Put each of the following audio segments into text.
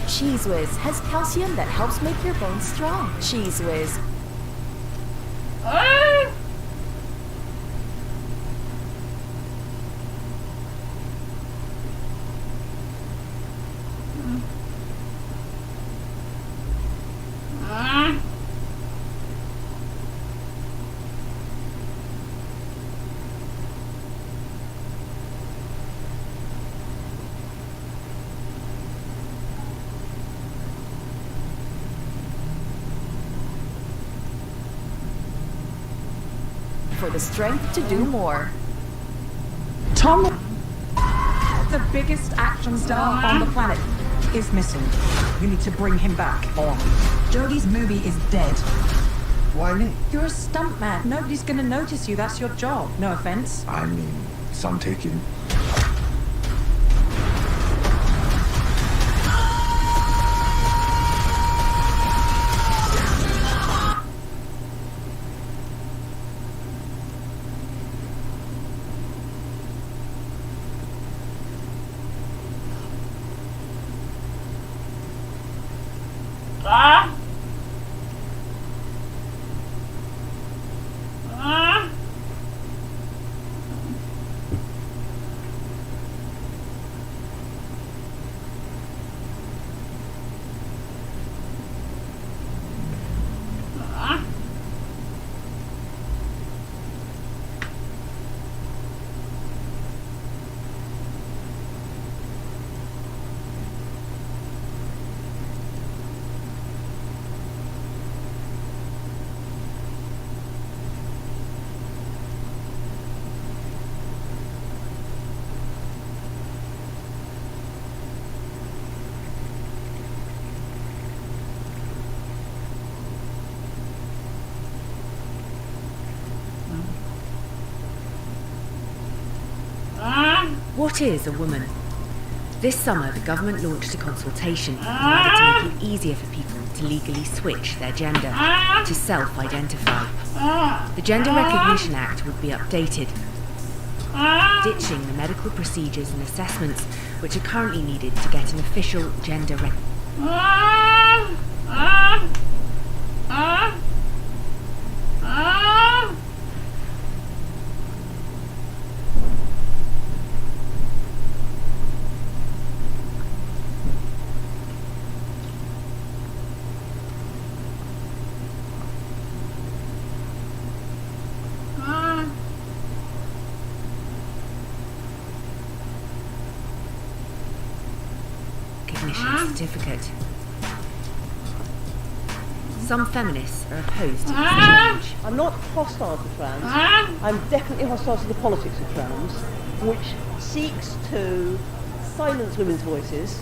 Cheese Whiz has calcium that helps make your bones strong. Cheese Whiz. For the strength to do more. Tom, the biggest action star on the planet, is missing. You need to bring him back. On. Jodie's movie is dead. Why me? You're a stuntman. Nobody's gonna notice you. That's your job. No offense. I mean, some taking. What is a woman? This summer, the government launched a consultation in order to make it easier for people to legally switch their gender, to self-identify. The Gender Recognition Act would be updated, ditching the medical procedures and assessments which are currently needed to get an official gender recognition certificate. Some feminists are opposed to this change. I'm not hostile to trans. I'm definitely hostile to the politics of trans, which seeks to silence women's voices.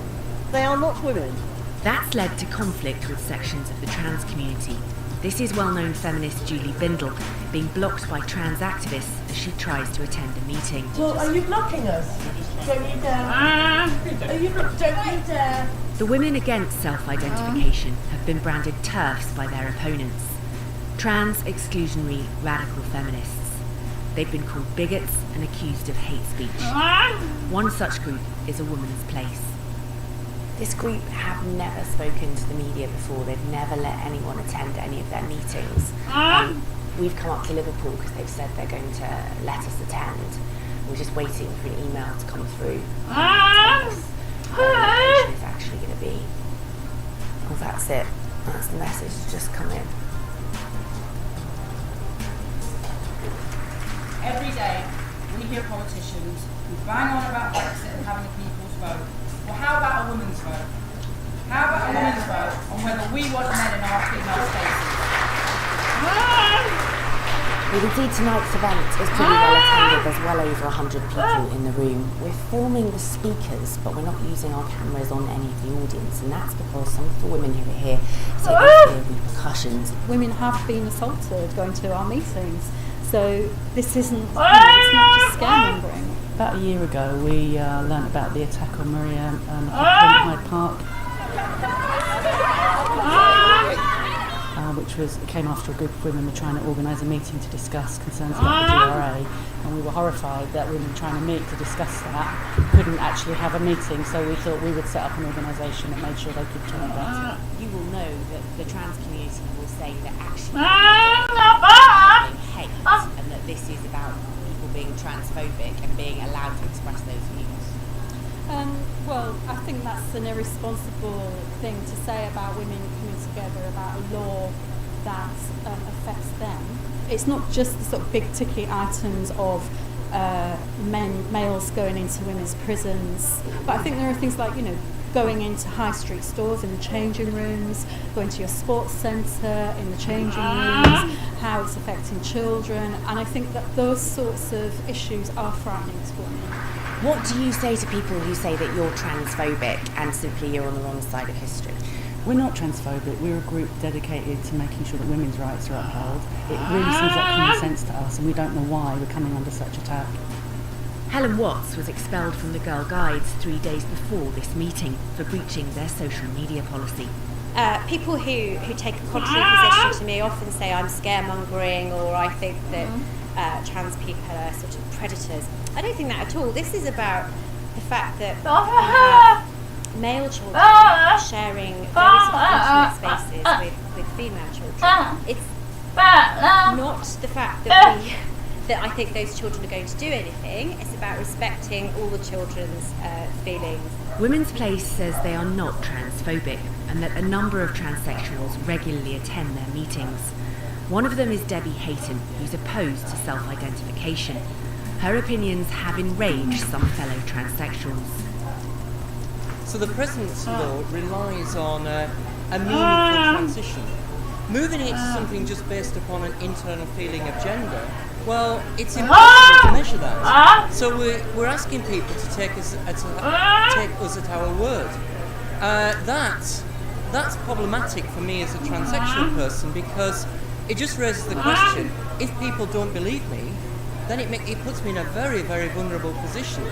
They are not women. That's led to conflict with sections of the trans community. This is well-known feminist Julie Bindel being blocked by trans activists as she tries to attend a meeting. Well, are you blocking us? Don't you dare. Don't you dare. The women against self-identification have been branded TERFs by their opponents. Trans, exclusionary, radical feminists. They've been called bigots and accused of hate speech. One such group is A Woman's Place. This group have never spoken to the media before. They've never let anyone attend any of their meetings. We've come up to Liverpool because they've said they're going to let us attend. We're just waiting for an email to come through. Tell us what the is actually going to be. Well, that's it. That's the message just come in. Every day we hear politicians who bang on about Brexit and having a people's vote. Well, how about a woman's vote? How about a woman's vote on whether we want men in our female spaces? Well, indeed, tonight's event is pretty well attended. There's well over 100 people in the room. We're filming the speakers, but we're not using our cameras on any of the audience, and that's because some of the women who are here say they fear repercussions. Women have been assaulted going to our meetings, so this isn't, it's not just scaremongering. About a year ago, we learnt about the attack on Maria in Hyde Park, which came after a group of women were trying to organise a meeting to discuss concerns about the DRA, and we were horrified that women trying to meet to discuss that couldn't actually have a meeting, so we thought we would set up an organisation that made sure they could talk about it. You will know that the trans community will say that actually being hate, and that this is about people being transphobic and being allowed to express those views. Well, I think that's an irresponsible thing to say about women coming together about a law that affects them. It's not just the sort of big ticket items of males going into women's prisons, but I think there are things like, going into high street stores in the changing rooms, going to your sports centre in the changing rooms, how it's affecting children, and I think that those sorts of issues are frightening to women. What do you say to people who say that you're transphobic and simply you're on the wrong side of history? We're not transphobic, we're a group dedicated to making sure that women's rights are upheld. It really seems like common sense to us, and we don't know why we're coming under such attack. Helen Watts was expelled from the Girl Guides 3 days before this meeting for breaching their social media policy. People who take a contrary position to me often say I'm scaremongering, or I think that trans people are sort of predators. I don't think that at all. This is about the fact that we have male children sharing very sort of intimate spaces with female children. It's not the fact that I think those children are going to do anything. It's about respecting all the children's feelings. Women's Place says they are not transphobic and that a number of transsexuals regularly attend their meetings. One of them is Debbie Hayton, who's opposed to self-identification. Her opinions have enraged some fellow transsexuals. So the present law relies on a meaningful transition. Moving it to something just based upon an internal feeling of gender, well, it's impossible to measure that. So we're asking people to take us at our word. That's problematic for me as a transsexual person, because it just raises the question: if people don't believe me, then it puts me in a very, very vulnerable position.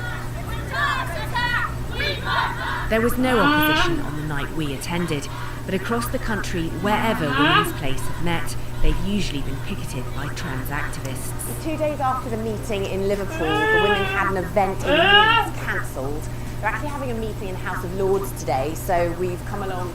There was no opposition on the night we attended, but across the country, wherever Women's Place have met, they've usually been picketed by trans activists. 2 days after the meeting in Liverpool, the women had an event in Leeds cancelled. They're actually having a meeting in House of Lords today, so we've come along.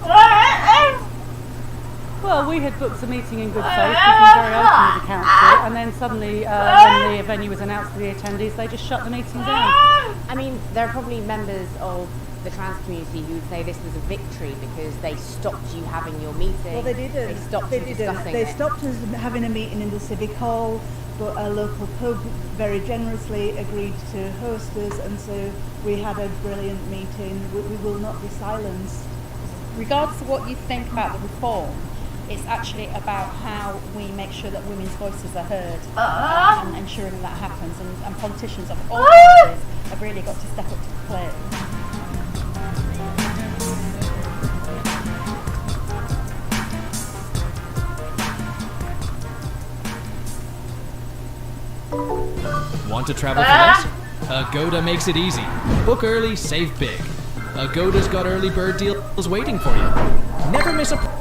Well, we had booked a meeting in good faith, we've been very open with the council, and then suddenly, when the venue was announced to the attendees, they just shut the meeting down. I mean, there are probably members of the trans community who would say this was a victory because they stopped you having your meeting. Well, they didn't. They stopped you discussing They it. stopped us having a meeting in the Civic Hall, but a local pub very generously agreed to host us, and so we had a brilliant meeting. We will not be silenced. Regardless of what you think about the reform, It's actually about how we make sure that women's voices are heard and ensuring that happens. And politicians of all parties have really got to step up to the plate. Want to travel for less? Agoda makes it easy. Book early, save big. Agoda's got early bird deals waiting for you. Never miss a...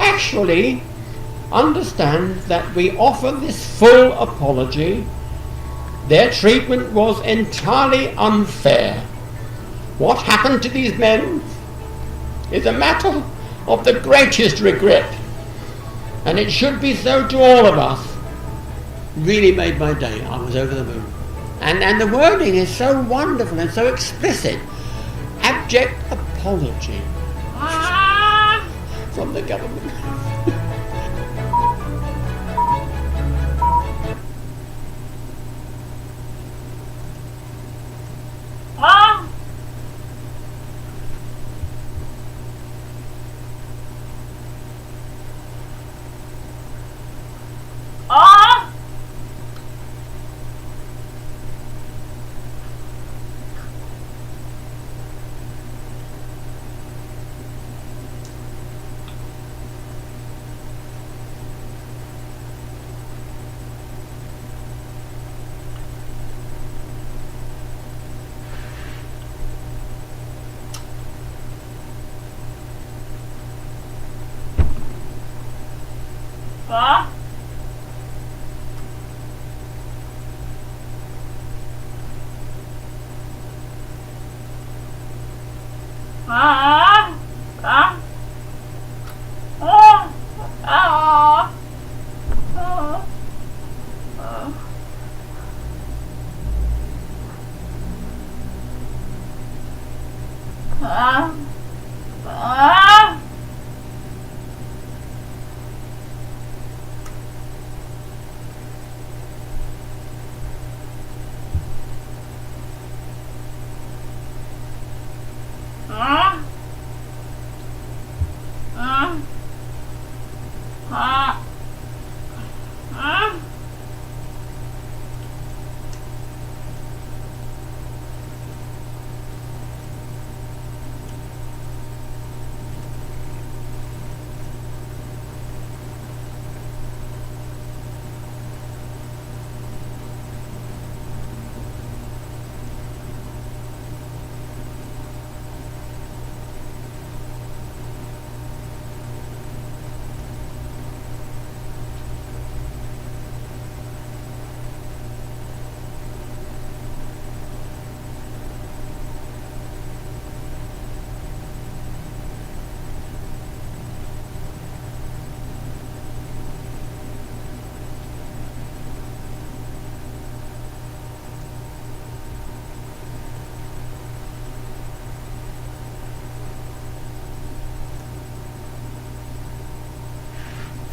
Actually, understand that we offer this full apology. Their treatment was entirely unfair. What happened to these men is a matter of the greatest regret, and it should be so to all of us. Really made my day. I was over the moon. And the wording is so wonderful and so explicit. Abject apology from the government.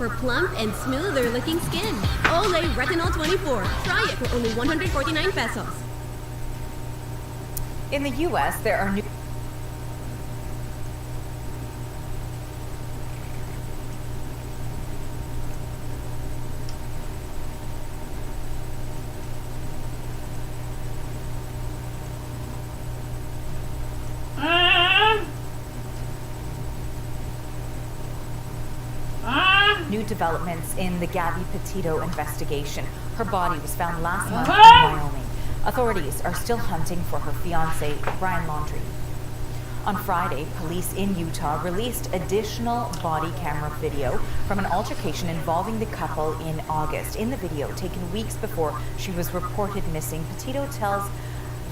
for plump and smoother looking skin. Olay Retinol 24. Try it for only 149 pesos. In the U.S., there are new... new developments in the Gabby Petito investigation. Her body was found last month in Wyoming. Authorities are still hunting for her fiancé, Brian Laundrie. On Friday, police in Utah released additional body camera video from an altercation involving the couple in August. In the video, taken weeks before she was reported missing, Petito tells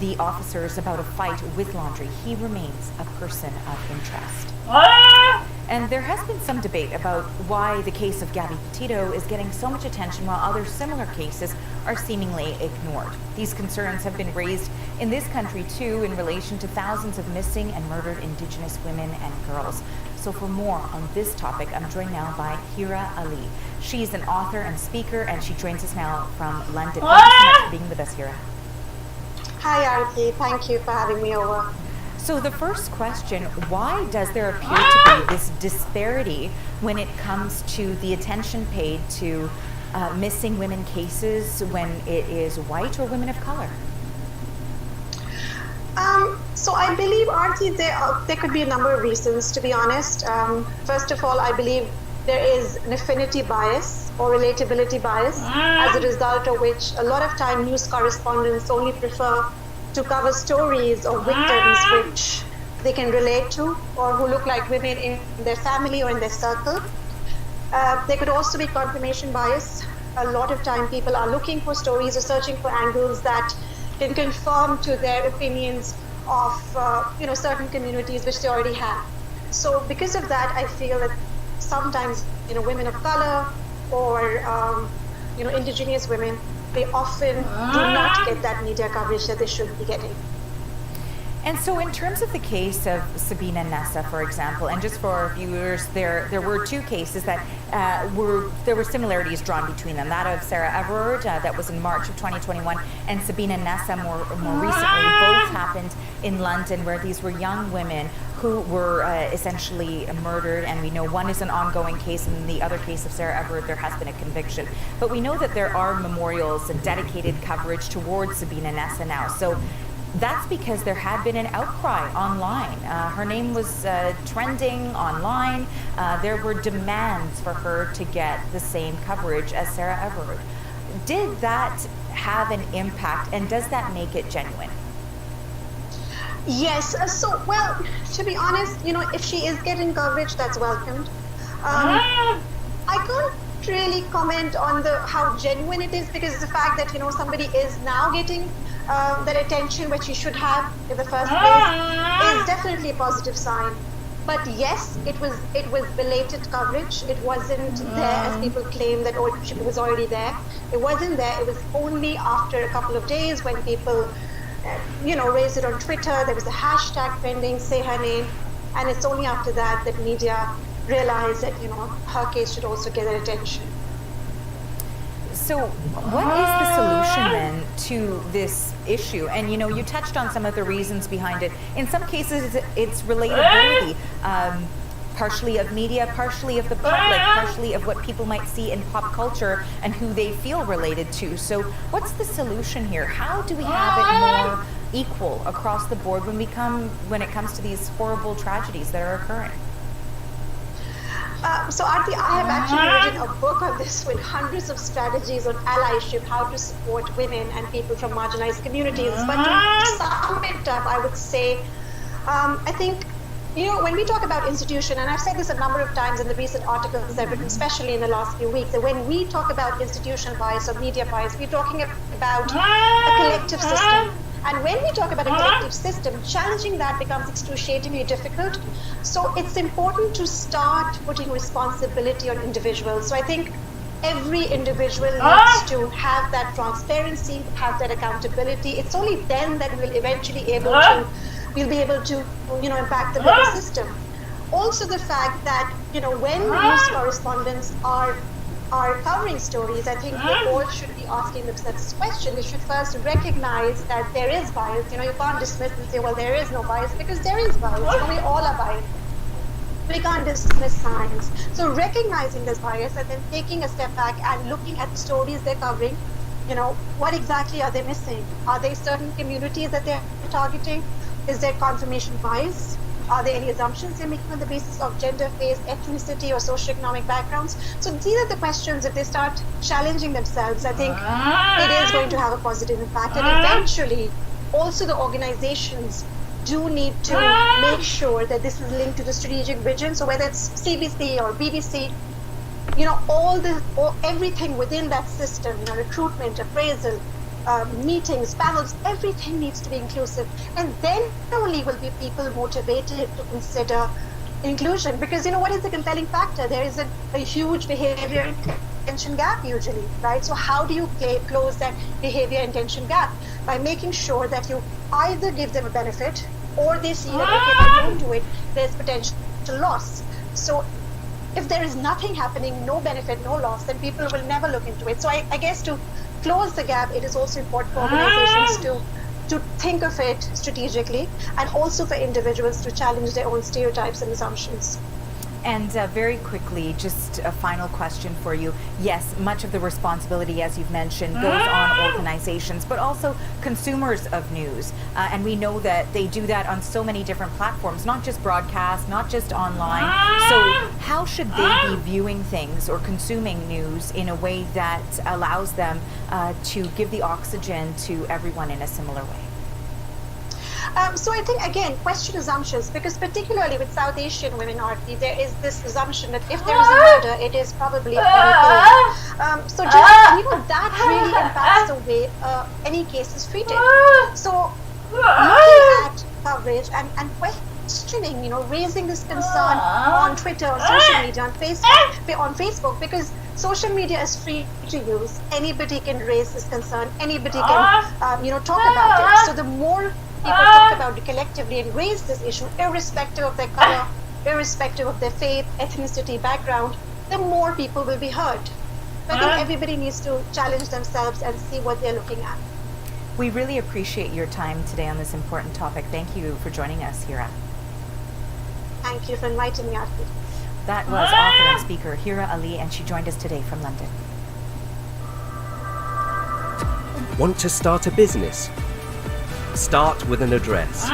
the officers about a fight with Laundrie. He remains a person of interest. And there has been some debate about why the case of Gabby Petito is getting so much attention while other similar cases are seemingly ignored. These concerns have been raised in this country too in relation to thousands of missing and murdered Indigenous women and girls. So for more on this topic, I'm joined now by Hira Ali. She's an author and speaker, and she joins us now from London. Thank you so much for being with us, Hira. Hi, Arti. Thank you for having me over. So the first question, why does there appear to be this disparity when it comes to the attention paid to missing women cases when it is white or women of color? So I believe, Arti, there could be a number of reasons, to be honest. First of all, I believe there is an affinity bias or relatability bias, as a result of which a lot of time news correspondents only prefer to cover stories of victims which they can relate to or who look like women in their family or in their circle. There could also be confirmation bias. A lot of time people are looking for stories or searching for angles that can confirm to their opinions of certain communities which they already have. So because of that, I feel that sometimes women of color or indigenous women, they often do not get that media coverage that they should be getting. And so in terms of the case of Sabina Nessa, for example, and just for our viewers, there were two cases that there were similarities drawn between them. That of Sarah Everard, that was in March of 2021, and Sabina Nessa more recently. Both happened in London, where these were young women who were essentially murdered, and we know one is an ongoing case, and in the other case of Sarah Everard, there has been a conviction. But we know that there are memorials and dedicated coverage towards Sabina Nessa now. So that's because there had been an outcry online. Her name was trending online. There were demands for her to get the same coverage as Sarah Everard. Did that have an impact, and does that make it genuine? Yes. Well, to be honest, if she is getting coverage, that's welcomed. I can't really comment on how genuine it is, because the fact that somebody is now getting that attention which she should have in the first place is definitely a positive sign. But yes, it was belated coverage. It wasn't there as people claim that she was already there. It wasn't there. It was only after a couple of days when people raised it on Twitter. There was a hashtag trending, say her name, and it's only after that that media realized that her case should also get their attention. So what is the solution then to this issue? And you touched on some of the reasons behind it. In some cases, it's relatability, partially of media, partially of the public, partially of what people might see in pop culture and who they feel related to. So what's the solution here? How do we have it more equal across the board when it comes to these horrible tragedies that are occurring? So Arti, I have actually written a book on this with hundreds of strategies on allyship, how to support women and people from marginalized communities. But to sum it up, I would say, I think, when we talk about institution, and I've said this a number of times in the recent articles I've written, especially in the last few weeks, that when we talk about institutional bias or media bias, we're talking about a collective system. And when we talk about a collective system, challenging that becomes excruciatingly difficult. So it's important to start putting responsibility on individuals. So I think every individual needs to have that transparency, have that accountability. It's only then that we'll eventually be able to impact the bigger system. also the fact that, when news correspondents are covering stories, I think they all should be asking themselves this question. They should first recognize that there is bias. You can't dismiss and say, well, there is no bias, because there is bias. We all are biased. We can't dismiss science. So recognizing this bias and then taking a step back and looking at the stories they're covering, what exactly are they missing? Are there certain communities that they're targeting? Is there confirmation bias? Are there any assumptions they're making on the basis of gender, faith, ethnicity, or socioeconomic backgrounds? So these are the questions. If they start challenging themselves, I think it is going to have a positive impact. And eventually, also the organizations do need to make sure that this is linked to the strategic vision. So whether it's CBC or BBC, everything within that system, recruitment, appraisal, meetings, panels, everything needs to be inclusive. And then only will be people motivated to consider inclusion. Because, what is the compelling factor? There is a huge behavior intention gap usually, right? So how do you close that behavior intention gap? By making sure that you either give them a benefit or they see that, okay, if I don't do it, there's potential loss. So if there is nothing happening, no benefit, no loss, then people will never look into it. So I guess to close the gap, it is also important for organizations to think of it strategically, and also for individuals to challenge their own stereotypes and assumptions. And very quickly, just a final question for you. Yes, much of the responsibility, as you've mentioned, goes on organizations, but also consumers of news. And we know that they do that on so many different platforms, not just broadcast, not just online. So how should they be viewing things or consuming news in a way that allows them to give the oxygen to everyone in a similar way? So I think, again, question assumptions, because particularly with South Asian women, Aarti, there is this assumption that if there is a murder, it is probably a killing. So just, that really impacts the way any case is treated. So looking at coverage and questioning, raising this concern on Twitter, on social media, on Facebook, because social media is free to use. Anybody can raise this concern. Anybody can, talk about it. So the more people talk about it collectively and raise this issue, irrespective of their color, irrespective of their faith, ethnicity, background, the more people will be heard. So I think everybody needs to challenge themselves and see what they're looking at. We really appreciate your time today on this important topic. Thank you for joining us, Hira. Thank you for inviting me, Aarti. That was author and speaker Hira Ali, and she joined us today from London. Want to start a business? Start with an address.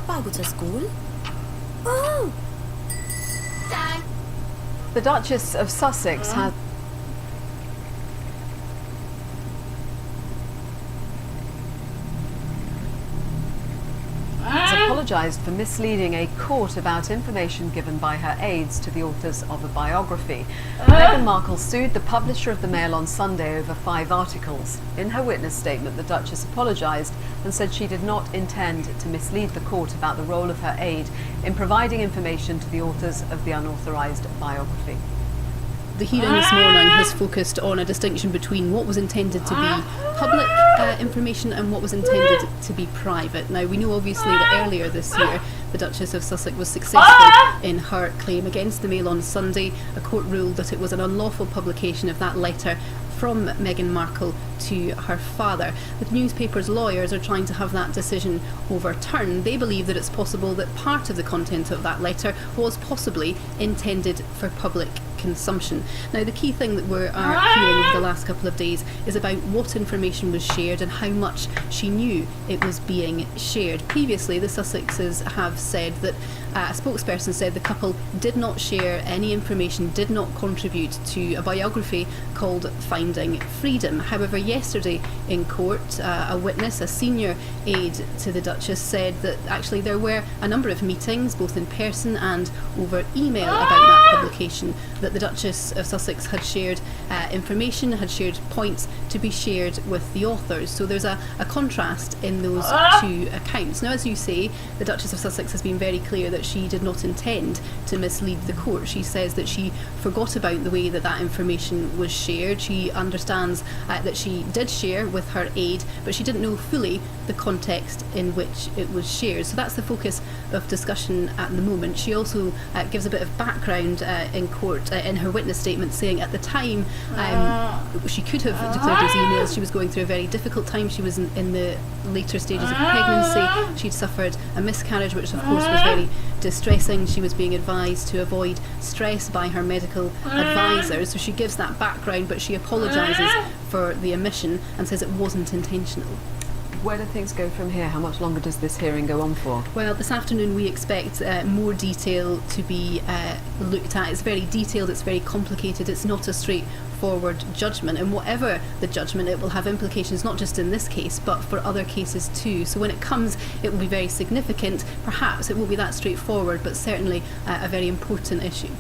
bago sa school? Oh! The Duchess of Sussex has apologised for misleading a court about information given by her aides to the authors of a biography. Meghan Markle sued the publisher of the Mail on Sunday over 5 articles. In her witness statement, the Duchess apologised and said she did not intend to mislead the court about the role of her aide in providing information to the authors of the unauthorised biography. The hearing this morning has focused on a distinction between what was intended to be public information and what was intended to be private. Now, we know obviously that earlier this year the Duchess of Sussex was successful in her claim against the Mail on Sunday. A court ruled that it was an unlawful publication of that letter from Meghan Markle to her father. The newspaper's lawyers are trying to have that decision overturned. They believe that it's possible that part of the content of that letter was possibly intended for public consumption. Now, the key thing that we're hearing over the last couple of days is about what information was shared and how much she knew it was being shared. Previously, the Sussexes have said that a spokesperson said the couple did not share any information, did not contribute to a biography called Finding Freedom. However, yesterday in court, a witness, a senior aide to the Duchess, said that actually there were a number of meetings, both in person and over email, about that publication, that the Duchess of Sussex had shared information, had shared points to be shared with the authors. So there's a contrast in those two accounts. Now, as you say, the Duchess of Sussex has been very clear that she did not intend to mislead the court. She says that she forgot about the way that that information was shared. She understands that she did share with her aide, but she didn't know fully the context in which it was shared. So that's the focus of discussion at the moment. She also gives a bit of background in court in her witness statement, saying at the time she could have declared those emails. She was going through a very difficult time. She was in the later stages of pregnancy. She'd suffered a miscarriage, which of course was very distressing. She was being advised to avoid stress by her medical advisors. So she gives that background, but she apologises for the omission and says it wasn't intentional. Where do things go from here? How much longer does this hearing go on for? Well, this afternoon we expect more detail to be looked at. It's very detailed, it's very complicated, it's not a straightforward judgment, and whatever the judgment, it will have implications not just in this case but for other cases too. So when it comes, it will be very significant. Perhaps it won't be that straightforward, but certainly a very important issue.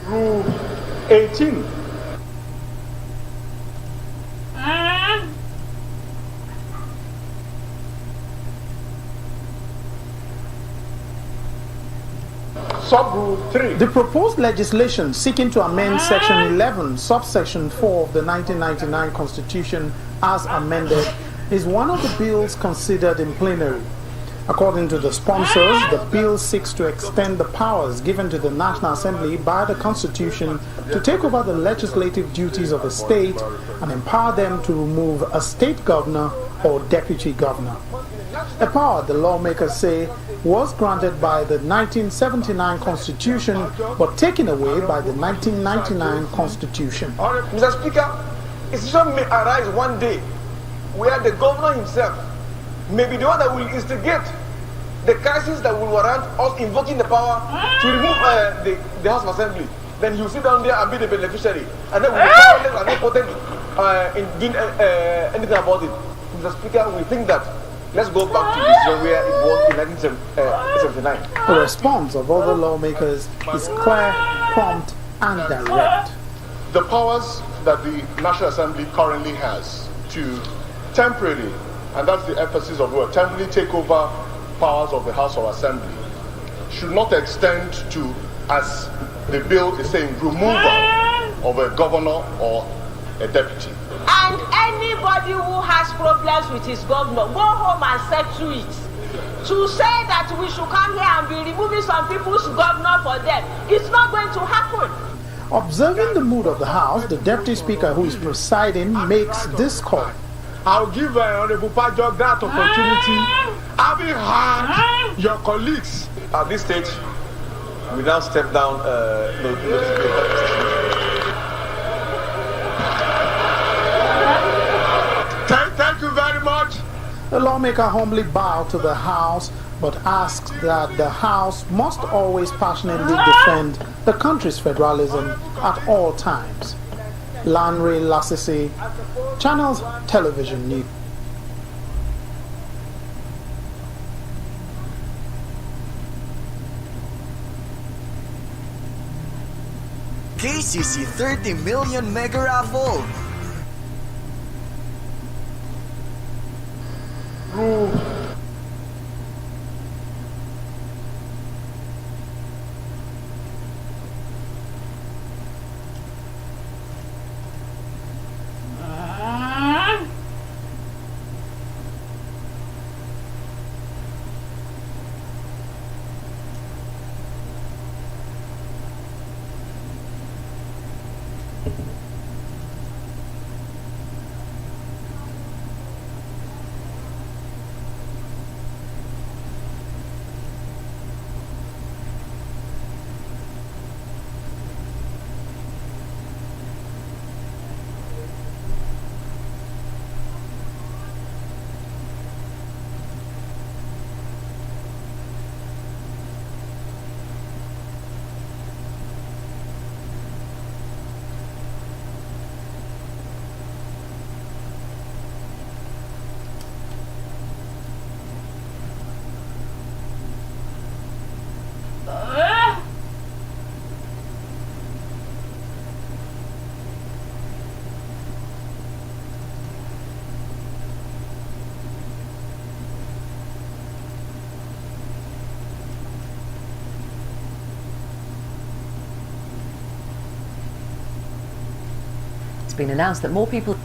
Rule 18. Sub-rule 3. The proposed legislation seeking to amend Section 11, subsection 4 of the 1999 Constitution as amended is one of the bills considered in plenary. According to the sponsors, the bill seeks to extend the powers given to the National Assembly by the Constitution to take over the legislative duties of a state and empower them to remove a state governor or deputy governor. A power, the lawmakers say, was granted by the 1979 Constitution but taken away by the 1999 Constitution. Mr. Speaker, a situation may arise one day where the governor himself may be the one that will instigate the crisis that will warrant us invoking the power to remove the House of Assembly. Then he'll sit down there and be the beneficiary, and then we'll be powerless and impotent in doing anything about it. Mr. Speaker, we think that let's go back to this situation where it was in 1979. The response of other lawmakers is clear, prompt, and direct. The powers that the National Assembly currently has to temporarily, and that's the emphasis of the word, temporarily take over powers of the House of Assembly should not extend to, as the bill is saying, removal of a governor or a deputy. And anybody who has problems with his governor, go home and settle it. To say that we should come here and be removing some people's governor for them, it's not going to happen. Observing the mood of the House, the Deputy Speaker who is presiding makes this call. I'll give Honorable Pajok that opportunity. Having heard your colleagues at this stage, we now step down. Thank you very much. The lawmaker humbly bowed to the House, but asked that the House must always passionately defend the country's federalism at all times. Lanre Lassisi, Channels Television News. KCC 30 million mega raffle. Rule It's been announced that more people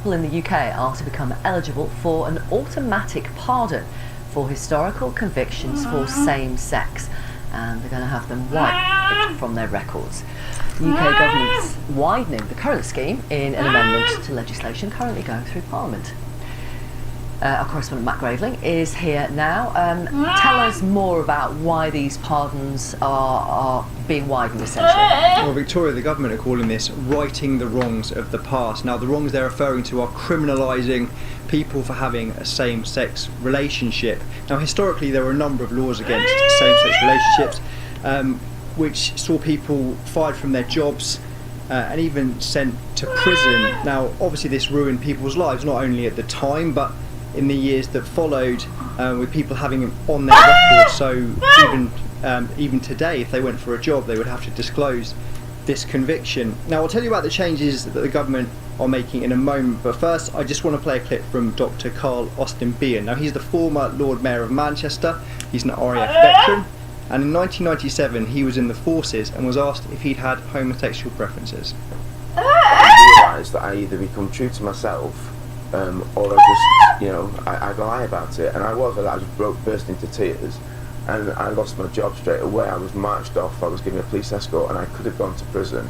In the UK are to become eligible for an automatic pardon for historical convictions for same-sex, and they're going to have them wiped from their records. The UK government's widening the current scheme in an amendment to legislation currently going through Parliament. Our correspondent Matt Graveling is here now. Tell us more about why these pardons are being widened, essentially. Well, Victoria, the government are calling this righting the wrongs of the past. Now, the wrongs they're referring to are criminalising people for having a same-sex relationship. Now, historically, there were a number of laws against same-sex relationships, which saw people fired from their jobs and even sent to prison. Now, obviously, this ruined people's lives, not only at the time, but in the years that followed, with people having it on their record. So even today, if they went for a job, they would have to disclose this conviction. Now I'll tell you about the changes that the government are making in a moment, but first I just want to play a clip from Dr. Carl Austin Behan. Now he's the former Lord Mayor of Manchester, he's an RAF veteran, and in 1997 he was in the forces and was asked if he'd had homosexual preferences. I realised that I either become true to myself or I just, I'd lie about it, and I just burst into tears. And I lost my job straight away. I was marched off, I was given a police escort, and I could have gone to prison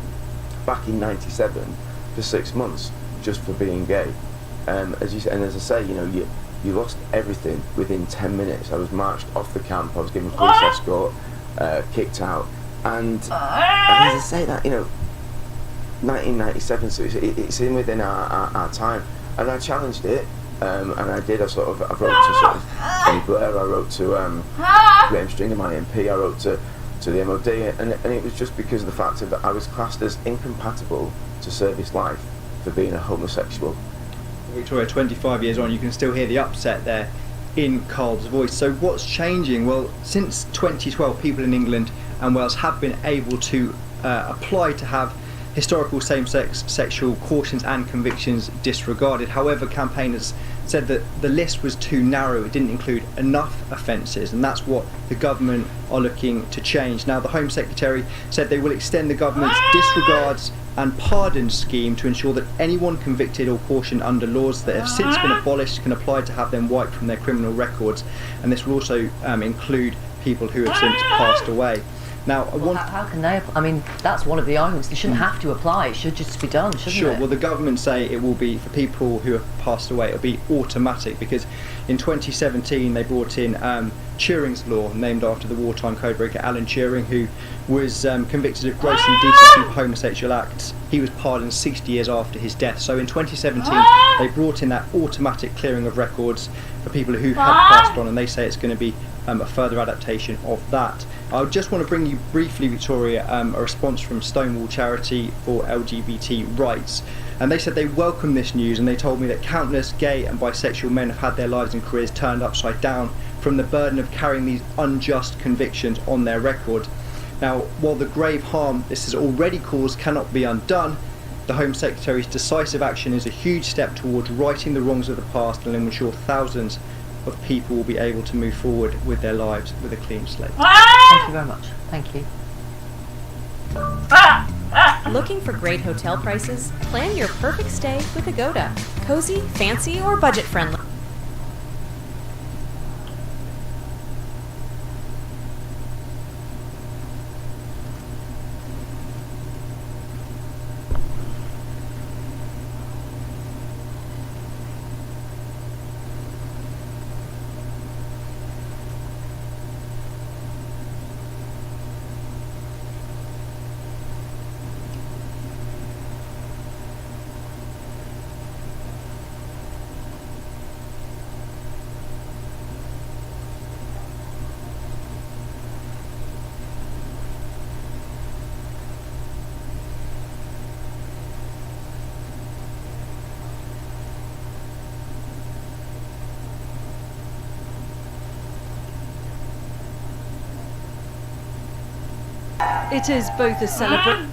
back in '97 for 6 months just for being gay. As I say, you lost everything within 10 minutes. I was marched off the camp, I was given a police escort, kicked out, and as I say that, 1997, so it's in within our time, and I challenged it. And I did. I wrote to sort of Tony Blair. I wrote to Graham Stringer, my MP. I wrote to the MOD, and it was just because of the fact that I was classed as incompatible to service life for being a homosexual. Victoria, 25 years on, you can still hear the upset there in Carl's voice. So what's changing? Well, since 2012, people in England and Wales have been able to apply to have historical same-sex sexual cautions and convictions disregarded. However, campaigners said that the list was too narrow, it didn't include enough offences, and that's what the government are looking to change. Now, the Home Secretary said they will extend the government's disregards and pardons scheme to ensure that anyone convicted or cautioned under laws that have since been abolished can apply to have them wiped from their criminal records, and this will also include people who have since passed away. Now, how can they? I mean, that's one of the arguments. They shouldn't have to apply. It should just be done, shouldn't it? Sure. Well, the government say it will be for people who have passed away. It'll be automatic because in 2017 they brought in Turing's law, named after the wartime codebreaker Alan Turing, who was convicted of gross indecency for homosexual acts. He was pardoned 60 years after his death. So in 2017 they brought in that automatic clearing of records for people who had passed on, and they say it's going to be a further adaptation of that. I just want to bring you briefly, Victoria, a response from Stonewall Charity for LGBT Rights, and they said they welcome this news, and they told me that countless gay and bisexual men have had their lives and careers turned upside down from the burden of carrying these unjust convictions on their record. Now, while the grave harm this has already caused cannot be undone, the Home Secretary's decisive action is a huge step towards righting the wrongs of the past and will ensure thousands of people will be able to move forward with their lives with a clean slate. Thank you very much. Thank you. Looking for great hotel prices? Plan your perfect stay with Agoda. Cozy, fancy, or budget friendly. It is both a celebration.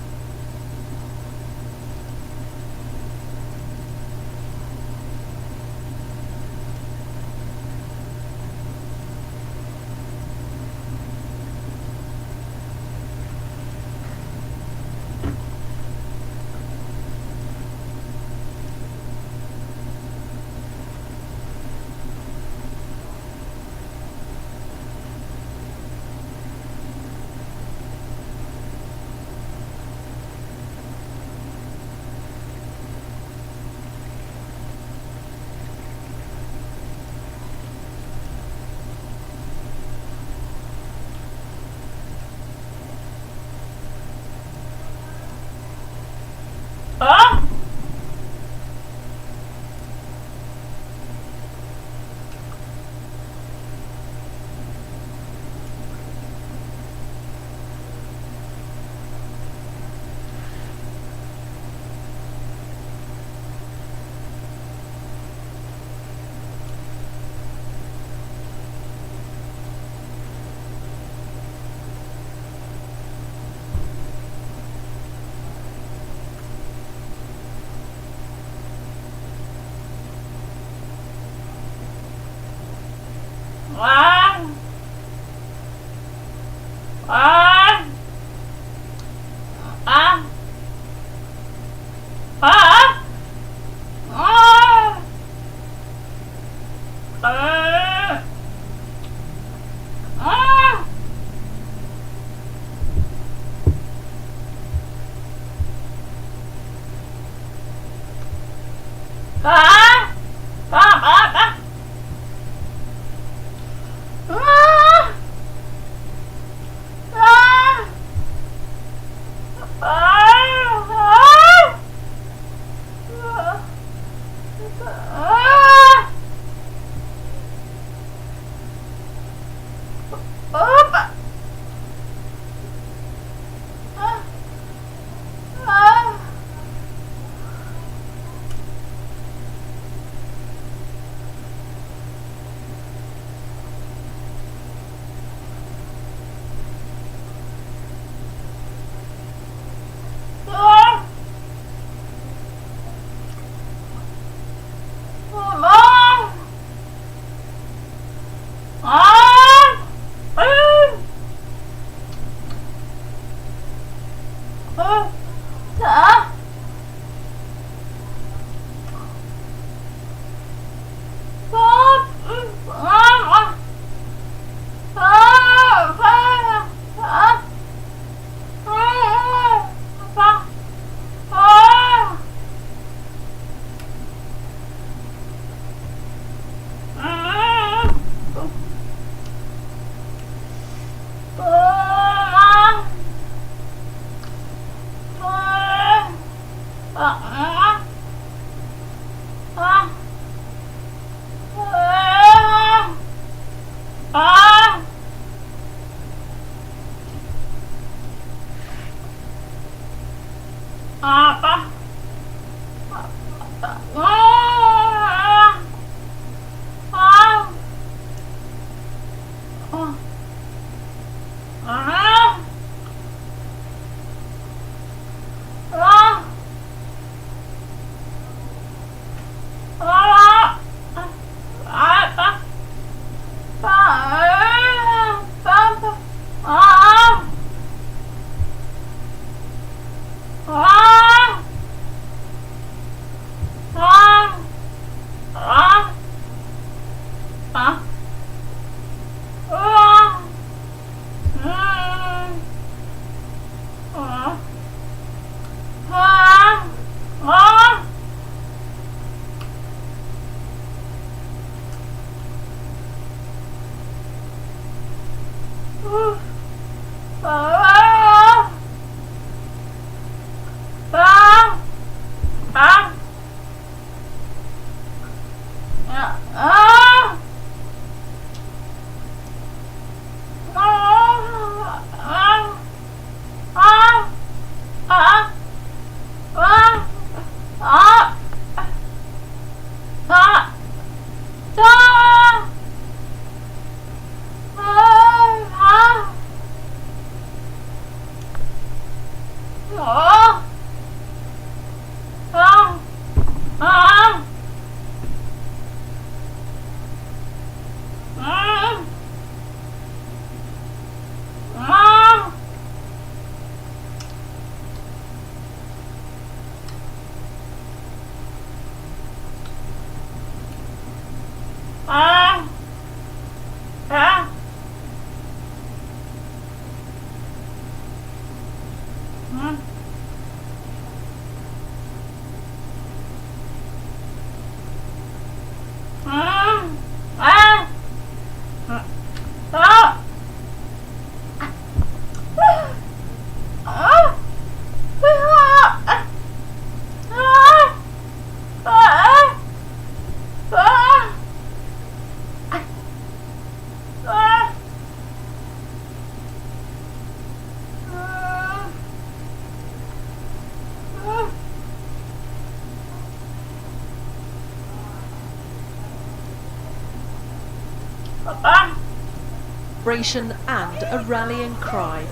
And a rallying cry.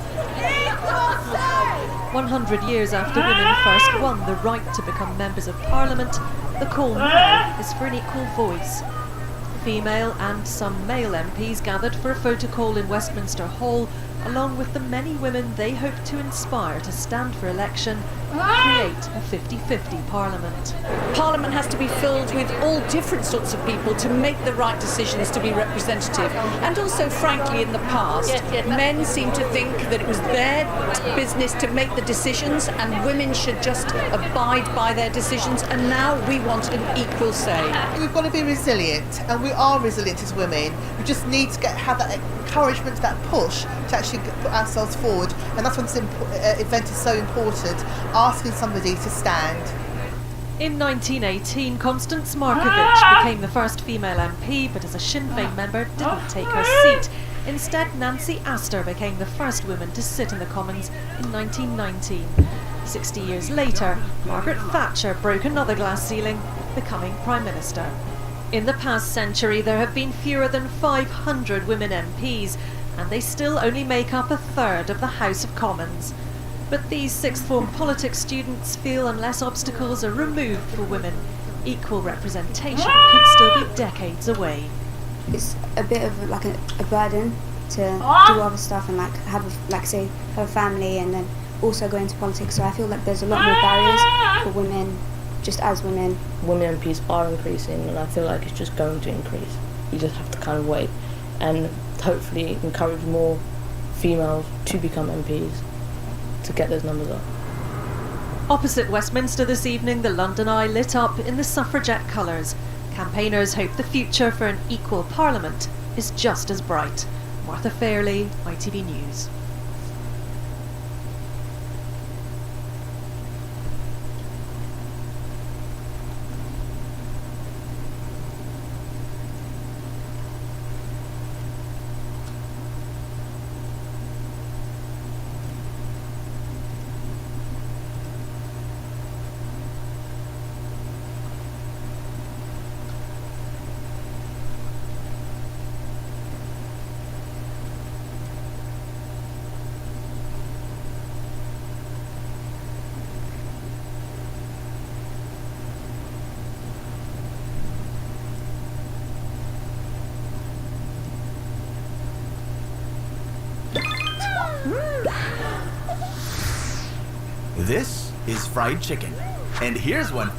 100 years after women first won the right to become members of Parliament, the call now is for an equal voice. Female and some male MPs gathered for a photo call in Westminster Hall, along with the many women they hope to inspire to stand for election and create a 50-50 parliament. Parliament has to be filled with all different sorts of people to make the right decisions to be representative. And also, frankly, in the past, men seem to think that it was their business to make the decisions and women should just abide by their decisions, and now we want an equal say. We've got to be resilient, and we are resilient as women. We just need to have that encouragement, that push to actually put ourselves forward, and that's when this event is so important, asking somebody to stand. In 1918, Constance Markievicz became the first female MP, but as a Sinn Féin member didn't take her seat. Instead, Nancy Astor became the first woman to sit in the Commons in 1919. 60 years later, Margaret Thatcher broke another glass ceiling, becoming Prime Minister. In the past century, there have been fewer than 500 women MPs, and they still only make up a third of the House of Commons. But these sixth form politics students feel unless obstacles are removed for women, equal representation could still be decades away. It's a bit of like a burden to do other stuff and like have a family and then also go into politics. So I feel like there's a lot more barriers for women, just as women. Women MPs are increasing, and I feel like it's just going to increase. You just have to kind of wait and hopefully encourage more females to become MPs to get those numbers up. Opposite Westminster this evening, the London Eye lit up in the suffragette colours. Campaigners hope the future for an equal parliament is just as bright. Martha Fairley, ITV News. This is fried chicken, and here's one.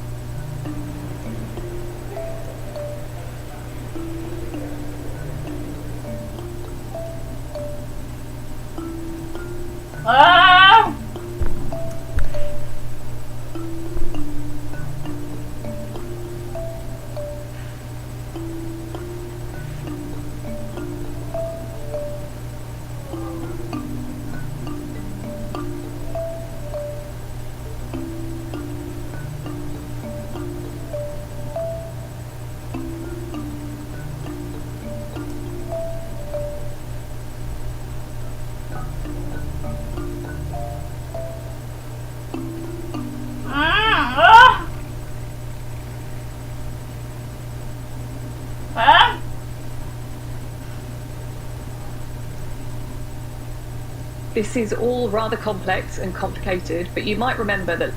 This is all rather complex and complicated, but you might remember that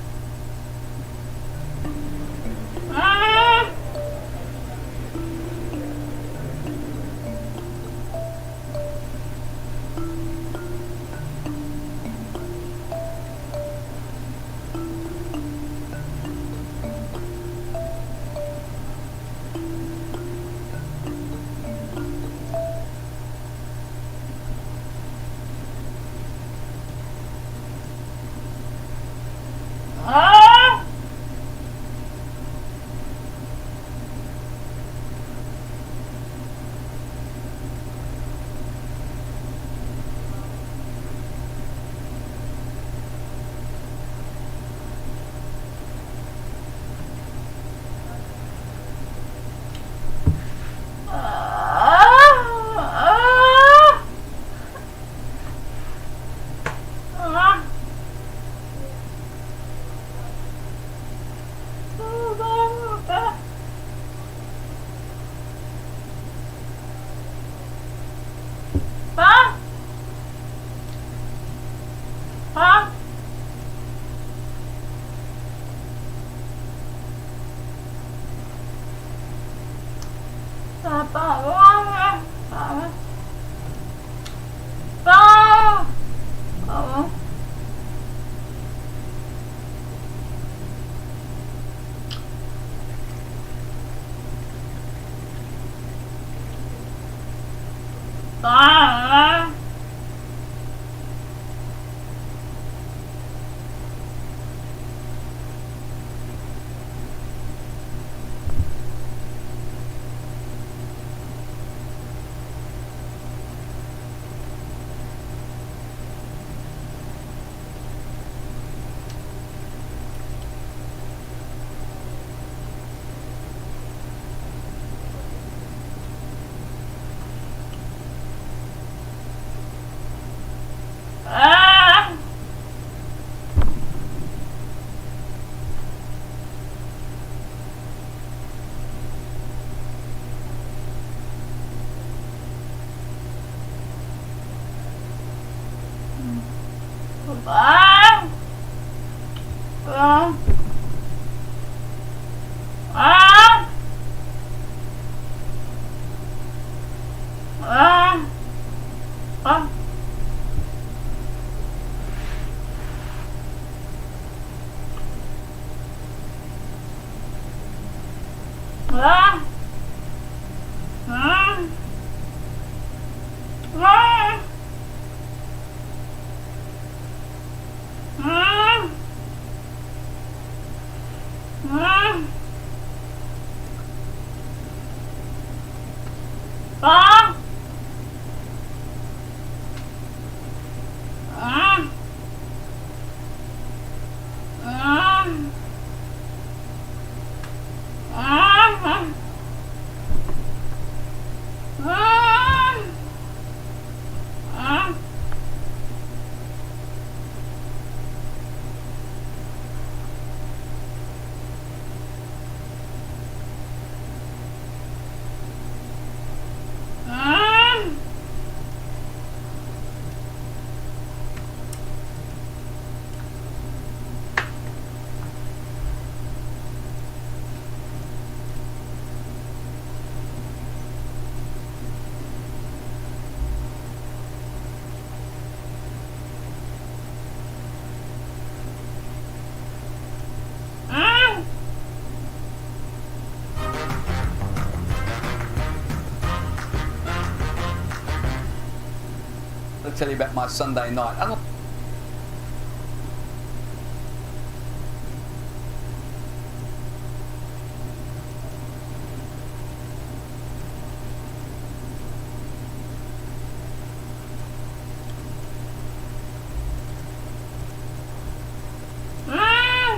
I'll tell you about my Sunday night.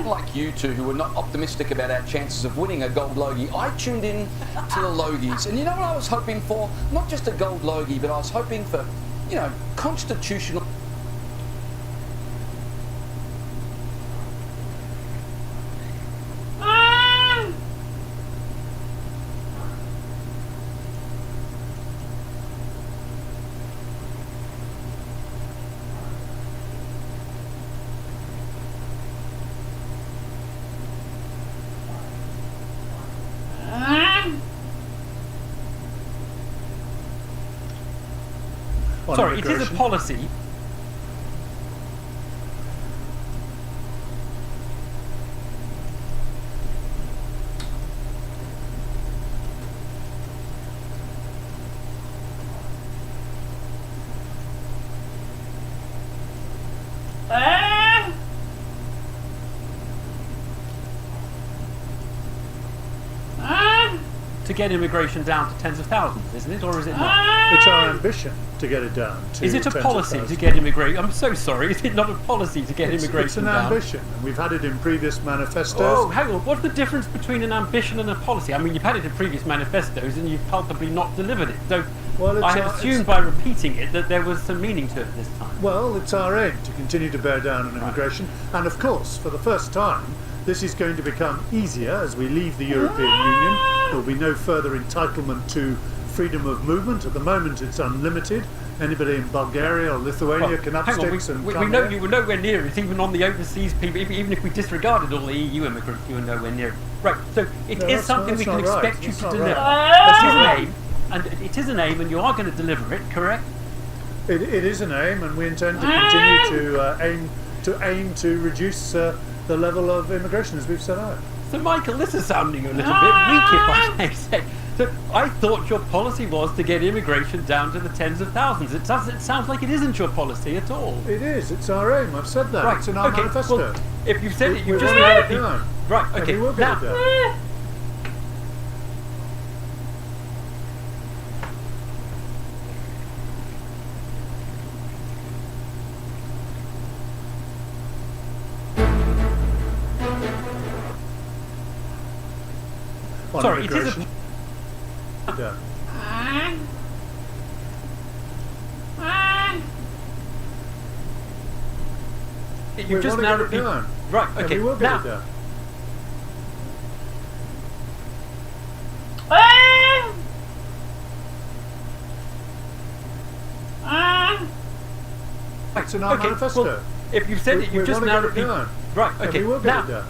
Like you two who were not optimistic about our chances of winning a gold logie, I tuned in to the logies. And you know what I was hoping for? Not just a gold logie, but I was hoping for, you know, constitutional. Sorry, it is a policy. To get immigration down to tens of thousands, isn't it, or is it not? It's our ambition to get it down to Is it a policy to get immigration? I'm so sorry, is it not a policy to get immigration It's an down? ambition, and we've had it in previous manifestos. Oh, hang on, what's the difference between an ambition and a policy? I mean, you've had it in previous manifestos and you've culpably not delivered it. So I have assumed by repeating it that there was some meaning to it this time. Well, it's our aim to continue to bear down on immigration, and of course, for the first time, this is going to become easier as we leave the European Union. There will be no further entitlement to freedom of movement. At the moment, it's unlimited. Anybody in Bulgaria or Lithuania can up sticks and we come know here. you were nowhere near it, even on the overseas people, even if we disregarded all the EU immigrants, you were nowhere near it. Right, so it is something we can expect you to deliver. It is an aim, and it is an aim, and you are going to deliver it, correct? It is an aim, and we intend to continue to aim to reduce the level of immigration as we've set out. So, Michael, this is sounding a little bit weak, if I may say. So, I thought your policy was to get immigration down to the tens of thousands. It sounds like it isn't your policy at all. It is. It's our aim. I've said that. Right. It's in our manifesto. Well, if you've said it, We you've just want to made get it it down. Right. And Okay. we will get it down. Sorry, it is a... Yeah. You just now repeat. Right, And okay. we will get Now, it down. It's in our manifesto. Well, if you've said it, you've just now repeated. Right, And okay. we will get it done.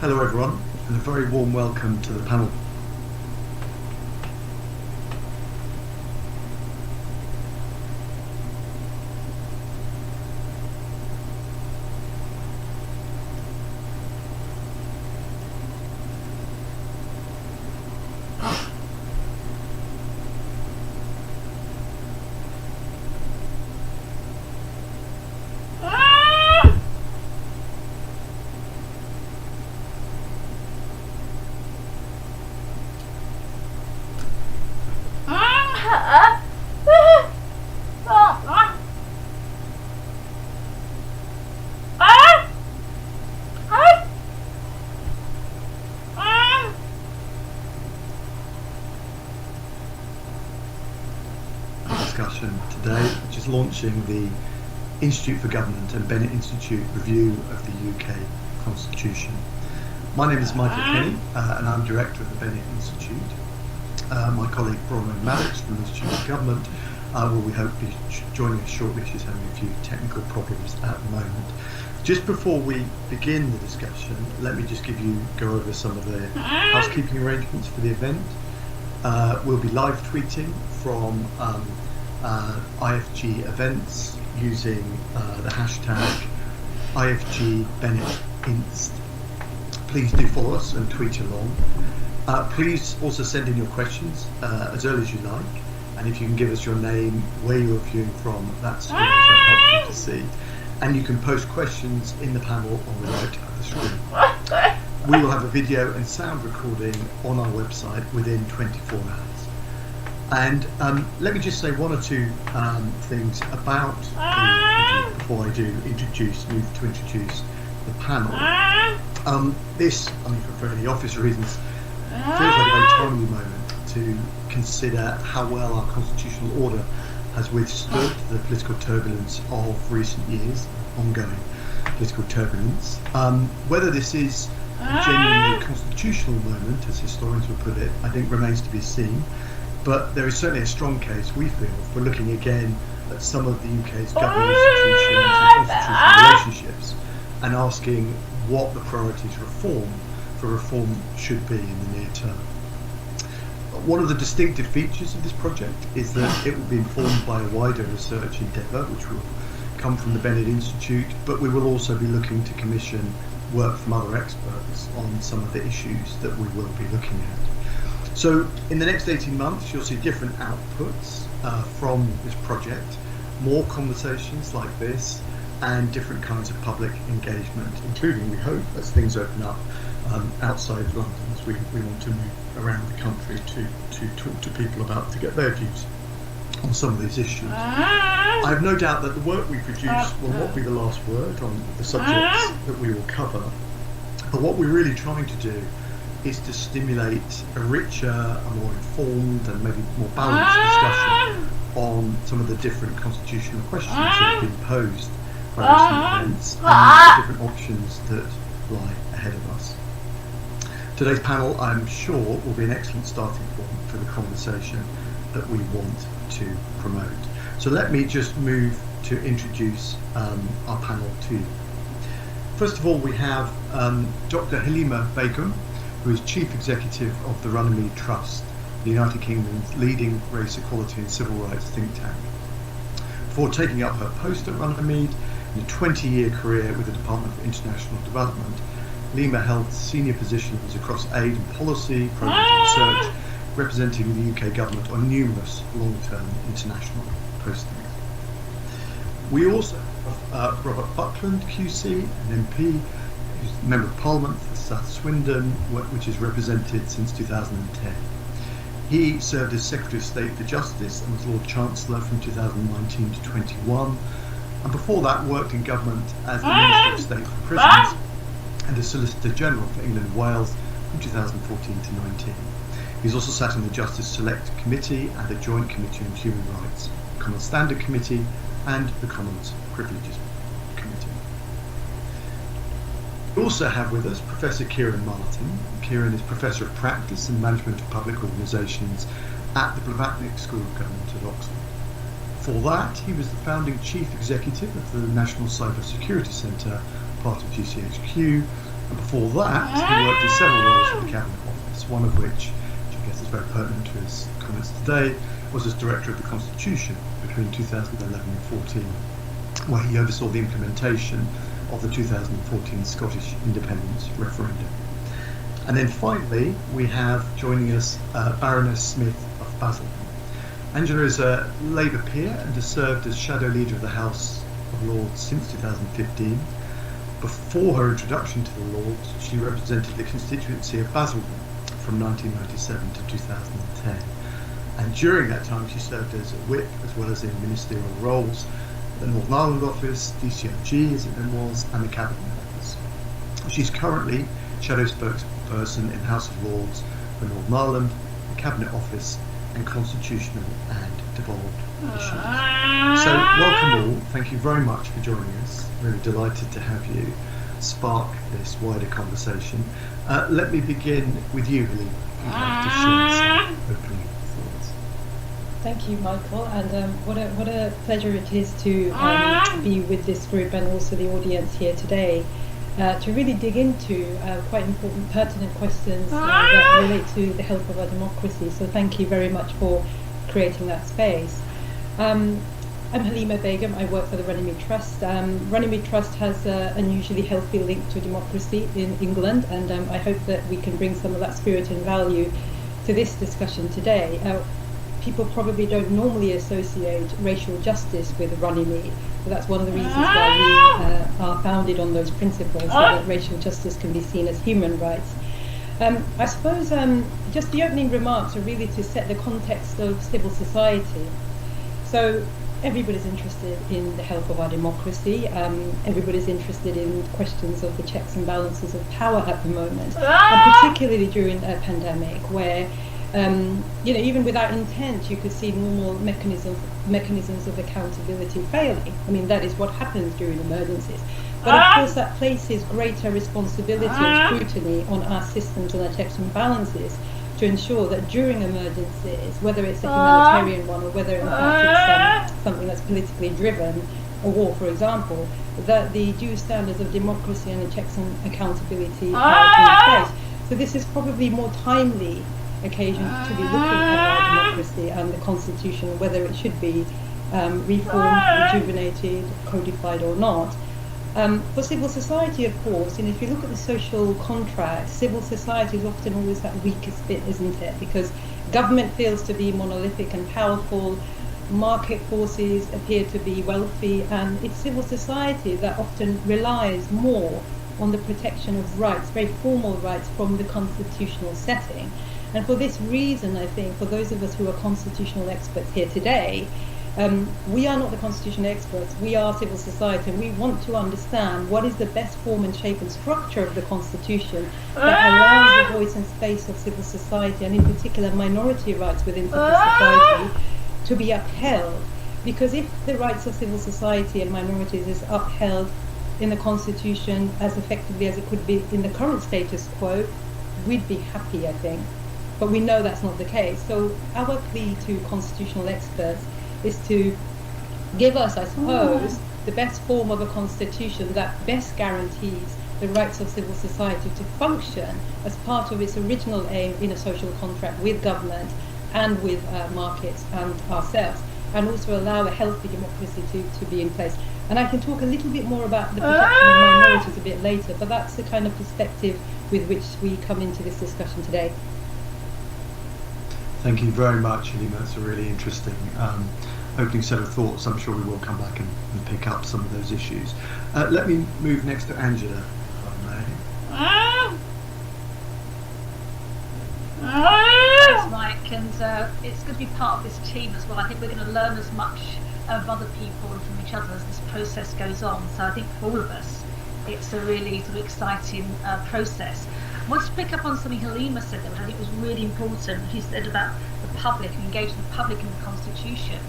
Hello everyone, and a very warm welcome to the panel. Discussion today, which is launching the Institute for Government and Bennett Institute review of the UK Constitution. My name is Michael Kenny, and I'm director of the Bennett Institute. My colleague Bronwyn Maddox from the Institute of Government will, we hope, be joining us shortly. She's having a few technical problems at the moment. Just before we begin the discussion, let me just go over some of the housekeeping arrangements for the event. We'll be live tweeting from IFG events using the hashtag IFG Bennett Inst. Please do follow us and tweet along. Please also send in your questions as early as you like, and if you can give us your name, where you're viewing from, that's always very helpful to see. And you can post questions in the panel on the right of the screen. We will have a video and sound recording on our website within 24 hours. And let me just say one or two things about the before I do introduce the panel. This, for any office reasons, feels like a very timely moment to consider how well our constitutional order has withstood the political turbulence of recent years, ongoing political turbulence. Whether this is a genuinely constitutional moment, as historians would put it, I think remains to be seen. But there is certainly a strong case, we feel, for looking again at some of the UK's governing institutions and constitutional relationships and asking what the priorities for reform should be in the near term. One of the distinctive features of this project is that it will be informed by a wider research endeavour, which will come from the Bennett Institute, but we will also be looking to commission work from other experts on some of the issues that we will be looking at. So in the next 18 months, you'll see different outputs from this project, more conversations like this, and different kinds of public engagement, including, we hope, as things open up outside of London, as we want to move around the country to talk to people about, to get their views on some of these issues. I have no doubt that the work we produce will not be the last word on the subjects that we will cover, but what we're really trying to do is to stimulate a richer, a more informed and maybe more balanced discussion on some of the different constitutional questions that have been posed by recent events and the different options that lie ahead of us. Today's panel, I'm sure, will be an excellent starting point for the conversation that we want to promote. So let me just move to introduce our panel to you. First of all, we have Dr. Halima Begum, who is Chief Executive of the Runnymede Trust, the United Kingdom's leading race equality and civil rights think tank. Before taking up her post at Runnymede, in a 20-year career with the Department for International Development, Halima held senior positions across aid and policy, program research, representing the UK government on numerous long-term international postings. We also have Robert Buckland, QC, an MP, who's a Member of Parliament for South Swindon, which is represented since 2010. He served as Secretary of State for Justice and was Lord Chancellor from 2019 to 21, and before that worked in government as the Minister of State for Prisons and as Solicitor General for England and Wales from 2014 to 19. He's also sat on the Justice Select Committee and the Joint Committee on Human Rights, the Common Standard Committee and the Commons Privileges Committee. We also have with us Professor Kieran Martin. Kieran is Professor of Practice and Management of Public Organisations at the Blavatnik School of Government at Oxford. For that, he was the founding Chief Executive of the National Cyber Security Centre, part of GCHQ, and before that, he worked in several roles in the Cabinet Office, one of which I guess is very pertinent to his comments today, was as Director of the Constitution between 2011 and 14, where he oversaw the implementation of the 2014 Scottish independence referendum. And then finally, we have joining us Baroness Smith of Basildon. Angela is a Labour peer and has served as Shadow Leader of the House of Lords since 2015. Before her introduction to the Lords, she represented the constituency of Basildon from 1997 to 2010. And during that time, she served as a whip as well as in ministerial roles at the Northern Ireland Office, DCRG as it then was, and the Cabinet Office. She's currently Shadow Spokesperson in House of Lords for Northern Ireland, the Cabinet Office, and constitutional and devolved issues. So welcome all, thank you very much for joining us. Really delighted to have you spark this wider conversation. Let me begin with you, Halima. You'd like to share some opening thoughts. Thank you, Michael, and what a pleasure it is to be with this group and also the audience here today to really dig into quite important, pertinent questions that relate to the health of our democracy. So thank you very much for creating that space. I'm Halima Begum. I work for the Runnymede Trust. Runnymede Trust has an unusually healthy link to democracy in England, and I hope that we can bring some of that spirit and value to this discussion today. People probably don't normally associate racial justice with Runnymede, but that's one of the reasons why we are founded on those principles, so that racial justice can be seen as human rights. I suppose just the opening remarks are really to set the context of civil society. So everybody's interested in the health of our democracy. Everybody's interested in questions of the checks and balances of power at the moment, and particularly during a pandemic where even without intent, you could see normal mechanisms of accountability failing. I mean, that is what happens during emergencies. But of course, that places greater responsibility and scrutiny on our systems and our checks and balances to ensure that during emergencies, whether it's a humanitarian one or whether in fact it's something that's politically driven, a war, for example, that the due standards of democracy and the checks and accountability are in place. So this is probably more timely occasion to be looking at our democracy and the Constitution, whether it should be reformed, rejuvenated, codified or not. For civil society, of course, and if you look at the social contract, civil society is often always that weakest bit, isn't it? Because government feels to be monolithic and powerful, market forces appear to be wealthy, and it's civil society that often relies more on the protection of rights, very formal rights from the constitutional setting. And for this reason, I think, for those of us who are constitutional experts here today, we are not the constitutional experts, we are civil society, and we want to understand what is the best form and shape and structure of the Constitution that allows the voice and space of civil society, and in particular minority rights within civil society, to be upheld. Because if the rights of civil society and minorities is upheld in the Constitution as effectively as it could be in the current status quo, we'd be happy, I think. But we know that's not the case. So our plea to constitutional experts is to give us, I suppose, the best form of a constitution that best guarantees the rights of civil society to function as part of its original aim in a social contract with government and with markets and ourselves, and also allow a healthy democracy to be in place. And I can talk a little bit more about the protection of minorities a bit later, but that's the kind of perspective with which we come into this discussion today. Thank you very much, Halima. That's a really interesting opening set of thoughts. I'm sure we will come back and pick up some of those issues. Let me move next to Angela, if I may. Thanks, Mike, and it's good to be part of this team as well. I think we're going to learn as much of other people and from each other as this process goes on. So I think for all of us, it's a really sort of exciting process. I want to pick up on something Halima said there, which I think was really important. He said about the public and engaging the public in the Constitution.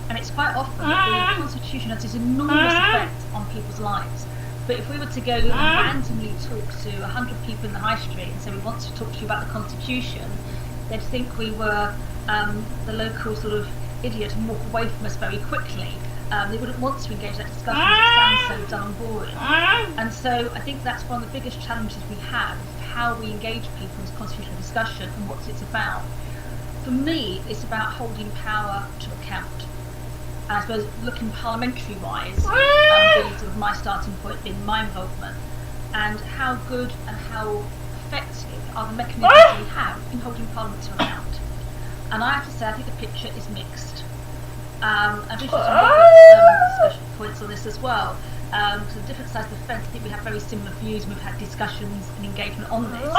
And it's quite often that the Constitution has this enormous effect on people's lives. But if we were to go and randomly talk to 100 people in the high street and say we want to talk to you about the Constitution, they'd think we were the local sort of idiot and walk away from us very quickly. They wouldn't want to engage in that discussion because it sounds so dull and boring. And so I think that's one of the biggest challenges we have, how we engage people in this constitutional discussion and what it's about. For me, it's about holding power to account. I suppose looking parliamentary-wise, being sort of my starting point, being my involvement, and how good and how effective are the mechanisms we have in holding Parliament to account. And I have to say, I think the picture is mixed. I've just some discussion points on this as well. So the different sides of the fence, I think we have very similar views, and we've had discussions and engagement on this.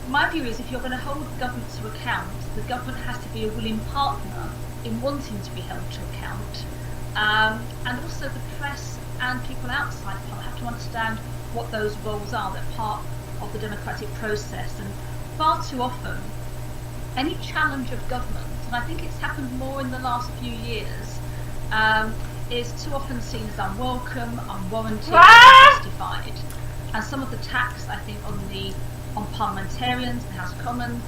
My view is if you're going to hold government to account, the government has to be a willing partner in wanting to be held to account. And also the press and people outside Parliament have to understand what those roles are. They're part of the democratic process. And far too often, any challenge of government, and I think it's happened more in the last few years, is too often seen as unwelcome, unwarranted, unjustified. And some of the attacks, I think, on parliamentarians, the House of Commons,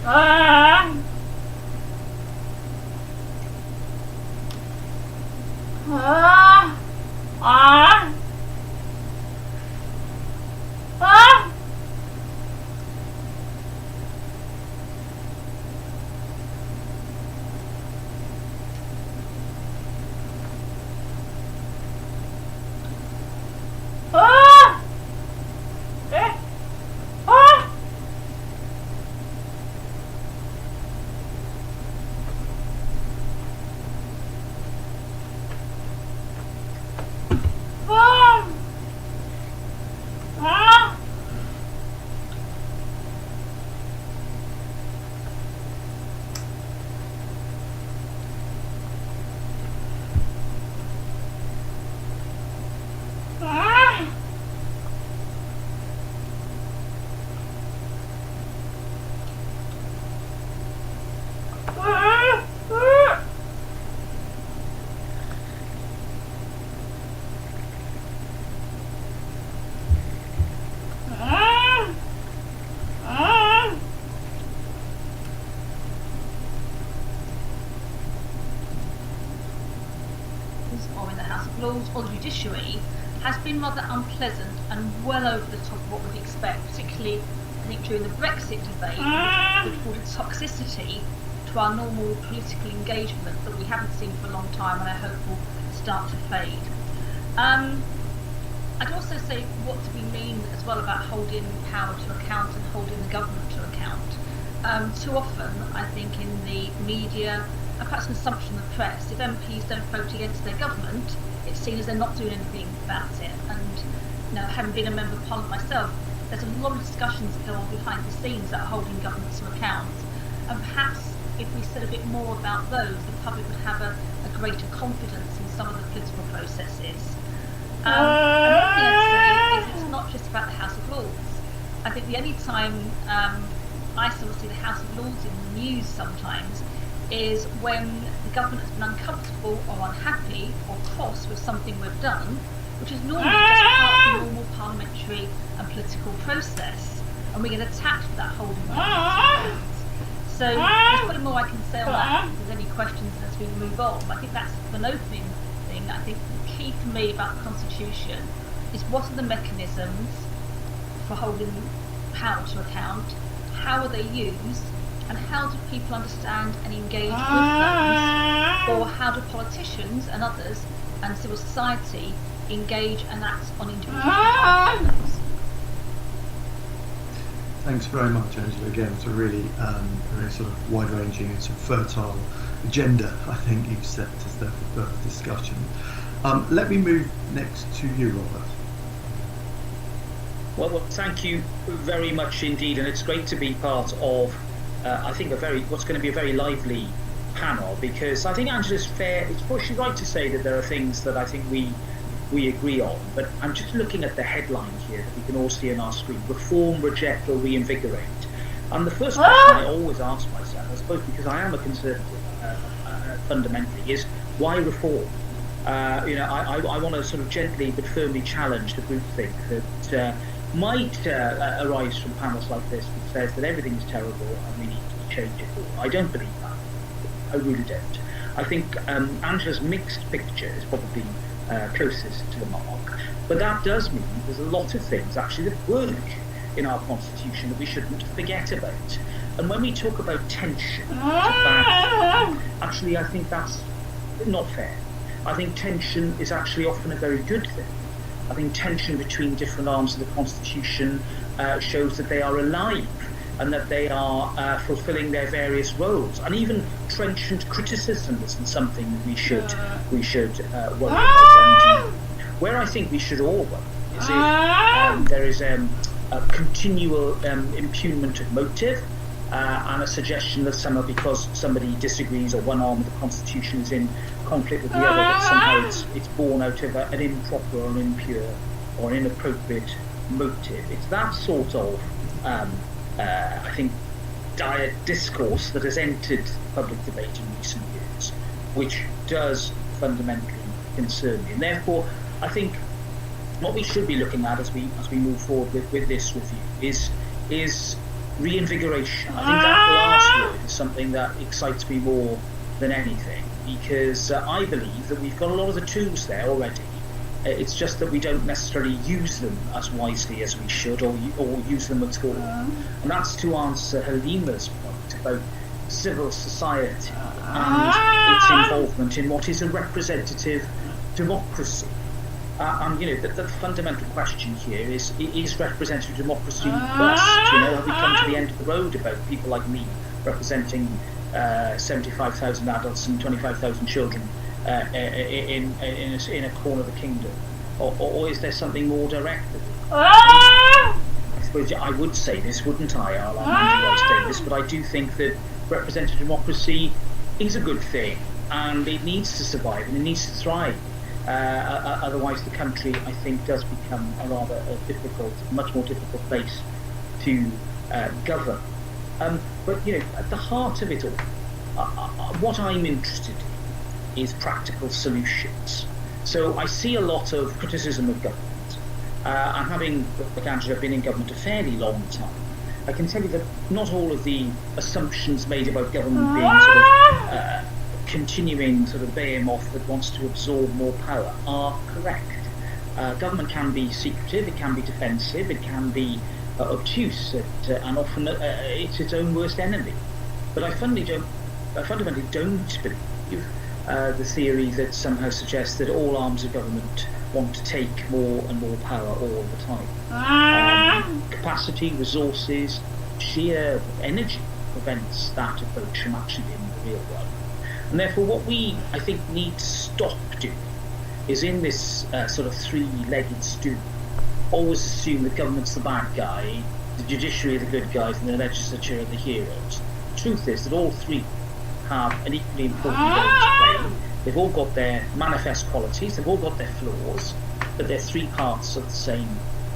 or in the House of Lords or the judiciary has been rather unpleasant and well over the top of what we'd expect, particularly I think during the Brexit debate, which brought a toxicity to our normal political engagement that we haven't seen for a long time and I hope will start to fade. I'd also say what do we mean as well about holding power to account and holding the government to account. Too often, I think in the media, and perhaps an assumption in the press, if MPs don't vote against their government, it's seen as they're not doing anything about it. And having been a member of Parliament myself, there's a lot of discussions that go on behind the scenes that are holding governments to account. And perhaps if we said a bit more about those, the public would have a greater confidence in some of the political processes. Another thing I'd say is it's not just about the House of Lords. I think the only time I sort of see the House of Lords in the news sometimes is when the government has been uncomfortable or unhappy or cross with something we've done, which is normally just part of the normal parliamentary and political process, and we get attacked for that holding of. So there's probably more I can say on that if there's any questions as we move on. I think that's an opening thing. I think the key for me about the Constitution is what are the mechanisms for holding power to account, how are they used, and how do people understand and engage with those, or how do politicians and others and civil society engage and act on individual problems. Thanks very much, Angela. Again, it's a really very sort of wide-ranging and sort of fertile agenda I think you've set us there for further discussion. Let me move next to you, Robert. Well, thank you very much indeed, and it's great to be part of I think what's going to be a very lively panel, because I think Angela's fair. She's right to say that there are things that I think we agree on, but I'm just looking at the headlines here that we can all see on our screen: reform, reject, or reinvigorate. And the first question I always ask myself, I suppose because I am a conservative fundamentally, is why reform? I want to sort of gently but firmly challenge the groupthink that might arise from panels like this that says that everything is terrible and we need to change it all. I don't believe that. I really don't. I think Angela's mixed picture is probably closest to the mark, but that does mean there's a lot of things actually that work in our Constitution that we shouldn't forget about. And when we talk about tension, it's a bad thing. Actually, I think that's not fair. I think tension is actually often a very good thing. I think tension between different arms of the Constitution shows that they are alive and that they are fulfilling their various roles. And even trenchant criticism isn't something that we should worry about. And where I think we should all worry is if there is a continual impugnment of motive and a suggestion that somehow because somebody disagrees or one arm of the Constitution is in conflict with the other, that somehow it's born out of an improper or impure or inappropriate motive. It's that sort of, I think, dire discourse that has entered public debate in recent years, which does fundamentally concern me. And therefore, I think what we should be looking at as we move forward with this review is reinvigoration. I think that last is something that excites me more than anything, because I believe that we've got a lot of the tools there already. It's just that we don't necessarily use them as wisely as we should, or use them at all. And that's to answer Halima's point about civil society and its involvement in what is a representative democracy. And the fundamental question here is representative democracy bust? Have we come to the end of the road about people like me representing 75,000 adults and 25,000 children in a corner of the kingdom, or is there something more direct? I suppose I would say this, wouldn't I, Andy Rice Davis? But I do think that representative democracy is a good thing, and it needs to survive and it needs to thrive. Otherwise, the country, I think, does become a rather much more difficult place to govern. But at the heart of it all, what I'm interested in is practical solutions. So I see a lot of criticism of government, and having, like Angela, been in government a fairly long time, I can tell you that not all of the assumptions made about government being sort of continuing sort of behemoth that wants to absorb more power are correct. Government can be secretive, it can be defensive, it can be obtuse, and often it's its own worst enemy. But I fundamentally don't believe the theory that somehow suggests that all arms of government want to take more and more power all the time. Capacity, resources, sheer energy prevents that approach from actually being the real one. And therefore what we, I think, need to stop doing is, in this sort of three-legged stool, always assume that government's the bad guy, the judiciary are the good guys, and the legislature are the heroes. The truth is that all three have an equally important role to play. They've all got their manifest qualities, they've all got their flaws, but they're three parts of the same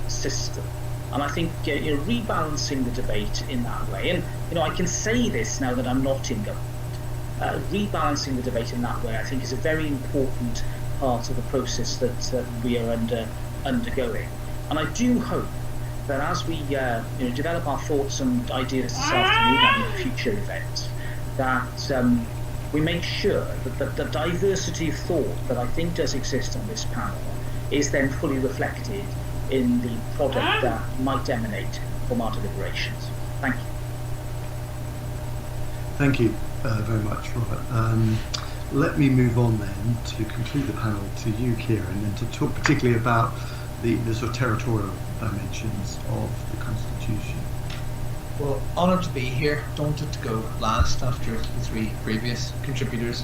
system. And I think rebalancing the debate in that way, and I can say this now that I'm not in government, rebalancing the debate in that way, I think, is a very important part of the process that we are undergoing. And I do hope that as we develop our thoughts and ideas this afternoon and in future events, that we make sure that the diversity of thought that I think does exist on this panel is then fully reflected in the product that might emanate from our deliberations. Thank you. Thank you very much, Robert. Let me move on then to conclude the panel to you, Kieran, and to talk particularly about the sort of territorial dimensions of the Constitution. Well, honoured to be here, daunted to go last after the three previous contributors,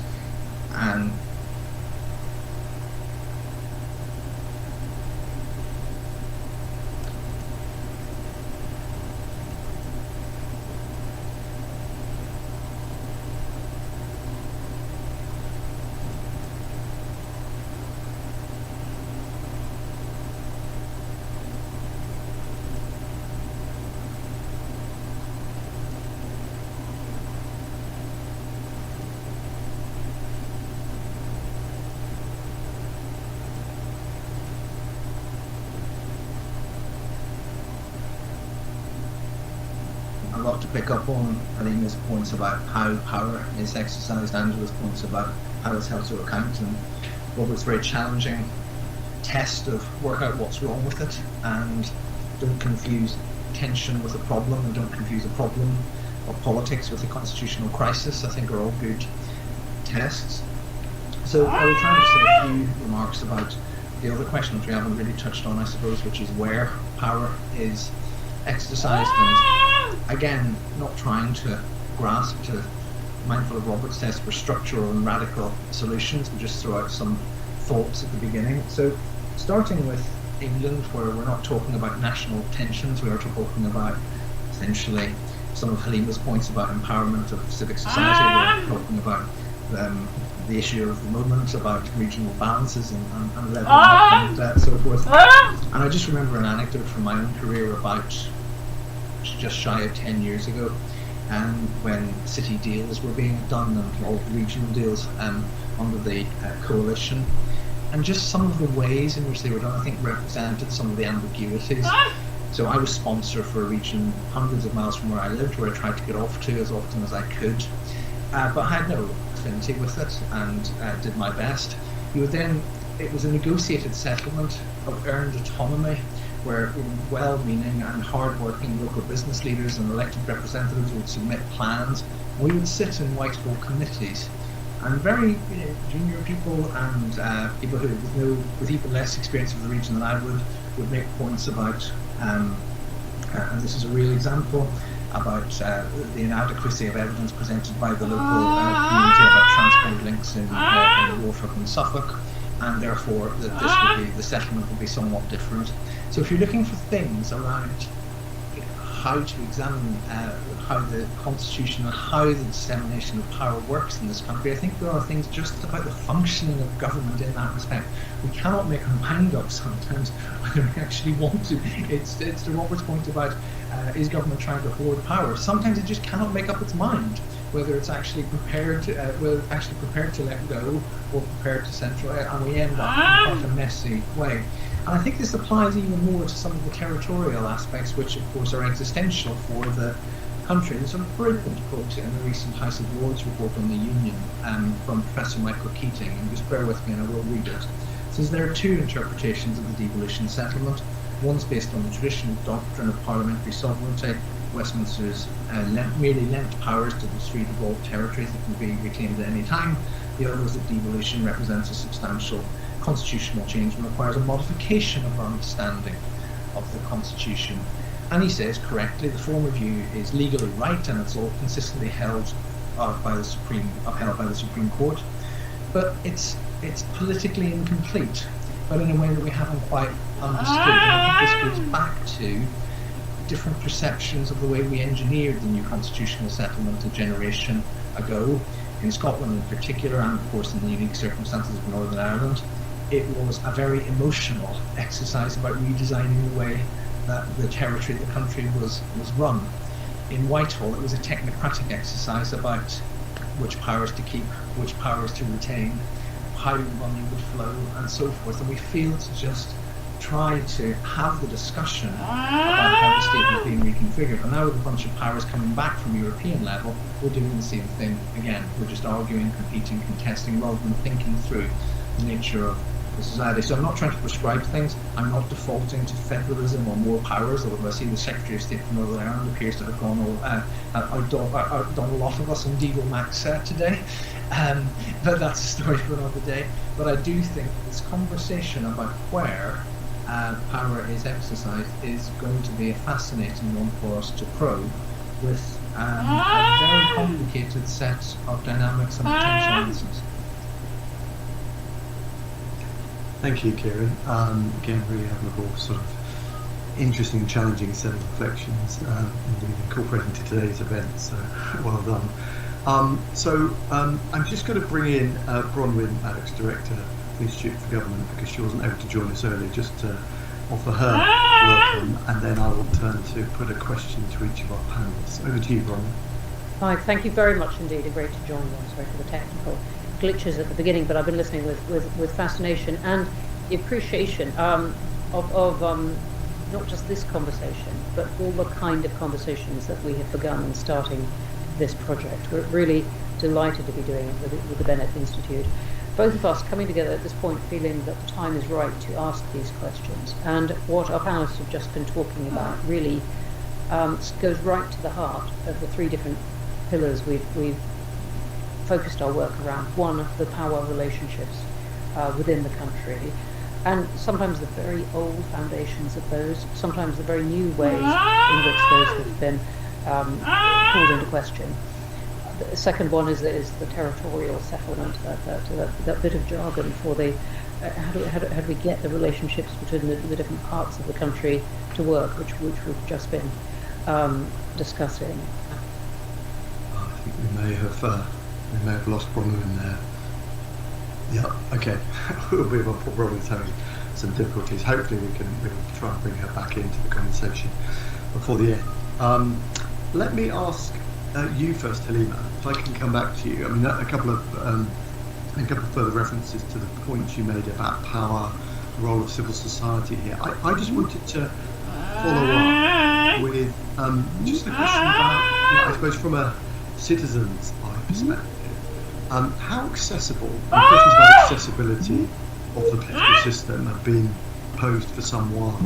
and a lot to pick up on Halima's points about how power is exercised, Angela's points about how it's held to account, and Robert's very challenging test of work out what's wrong with it, and don't confuse tension with a problem, and don't confuse a problem of politics with a constitutional crisis, I think are all good tests. So I will try to say a few remarks about the other question which we haven't really touched on, I suppose, which is where power is exercised, and again, not trying to grasp, to mindful of Robert's test for structural and radical solutions, but just throw out some thoughts at the beginning. So starting with England, where we're not talking about national tensions, we are talking about essentially some of Halima's points about empowerment of civic society, we're talking about the issue of the moment, about regional balances and leveling up and so forth. And I just remember an anecdote from my own career about just shy of 10 years ago, and when city deals were being done and all regional deals under the coalition, and just some of the ways in which they were done, I think, represented some of the ambiguities So I was sponsor for a region hundreds of miles from where I lived, where I tried to get off to as often as I could, but I had no affinity with it, and did my best. It was a negotiated settlement of earned autonomy, where well-meaning and hard-working local business leaders and elected representatives would submit plans. We would sit in Whitehall committees, and very junior people and people who with even less experience of the region than I would make points about, and this is a real example, about the inadequacy of evidence presented by the local community about transport links in Norfolk and Suffolk, and therefore that the settlement would be somewhat different. So if you're looking for things around how to examine how the Constitution and how the dissemination of power works in this country, I think there are things just about the functioning of government in that respect. We cannot make our mind up sometimes whether we actually want to. It's to Robert's point about is government trying to hoard power? Sometimes it just cannot make up its mind whether it's actually prepared to let go or prepared to centralise, and we end up in quite a messy way. And I think this applies even more to some of the territorial aspects, which of course are existential for the country. There's a brilliant quote in the recent House of Lords report on the Union from Professor Michael Keating, and just bear with me and I will read it. It says there are two interpretations of the devolution settlement. One's based on the traditional doctrine of parliamentary sovereignty. Westminster's merely lent powers to the three devolved territories that can be reclaimed at any time. The other is that devolution represents a substantial constitutional change and requires a modification of our understanding of the Constitution. And he says correctly, the former view is legally right and it's all consistently held by the Supreme Court, but it's politically incomplete, but in a way that we haven't quite understood. And I think this goes back to different perceptions of the way we engineered the new constitutional settlement a generation ago, in Scotland in particular, and of course in the unique circumstances of Northern Ireland. It was a very emotional exercise about redesigning the way that the territory of the country was run. In Whitehall, it was a technocratic exercise about which powers to keep, which powers to retain, how money would flow, and so forth. And we failed to just try to have the discussion about how the state was being reconfigured. And now with a bunch of powers coming back from European level, we're doing the same thing again. We're just arguing, competing, contesting, rather than thinking through the nature of the society. So I'm not trying to prescribe things. I'm not defaulting to federalism or more powers, although I see the Secretary of State for Northern Ireland appears to have gone outdone a lot of us on Deagle Max today. But that's a story for another day. But I do think this conversation about where power is exercised is going to be a fascinating one for us to probe, with a very complicated set of dynamics and potential answers. Thank you, Kieran. Again, really admirable, sort of interesting, challenging set of reflections, really incorporating to today's event, so well done. I'm just going to bring in Bronwyn Maddox, Director of the Institute for Government, because she wasn't able to join us earlier, just to offer her welcome, and then I will turn to put a question to each of our panelists. Over to you, Bronwyn. Hi, thank you very much indeed. Great to join you. Sorry for the technical glitches at the beginning, but I've been listening with fascination and the appreciation of not just this conversation, but all the kind of conversations that we have begun in starting this project. We're really delighted to be doing it with the Bennett Institute. Both of us coming together at this point feeling that the time is right to ask these questions. And what our panelists have just been talking about really goes right to the heart of the three different pillars we've focused our work around. One, the power relationships within the country, and sometimes the very old foundations of those, sometimes the very new ways in which those have been called into question. The second one is the territorial settlement, that bit of jargon for the how do we get the relationships between the different parts of the country to work, which we've just been discussing. I think we may have lost Bronwyn there. Yeah, okay. Bronwyn's having some difficulties. Hopefully we'll try and bring her back into the conversation before the end. Let me ask you first, Halima, if I can come back to you. I mean, a couple of further references to the points you made about power, the role of civil society here. I just wanted to follow up with just a question about, I suppose, from a citizen's eye perspective, how accessible, questions about accessibility of the political system have been posed for some while.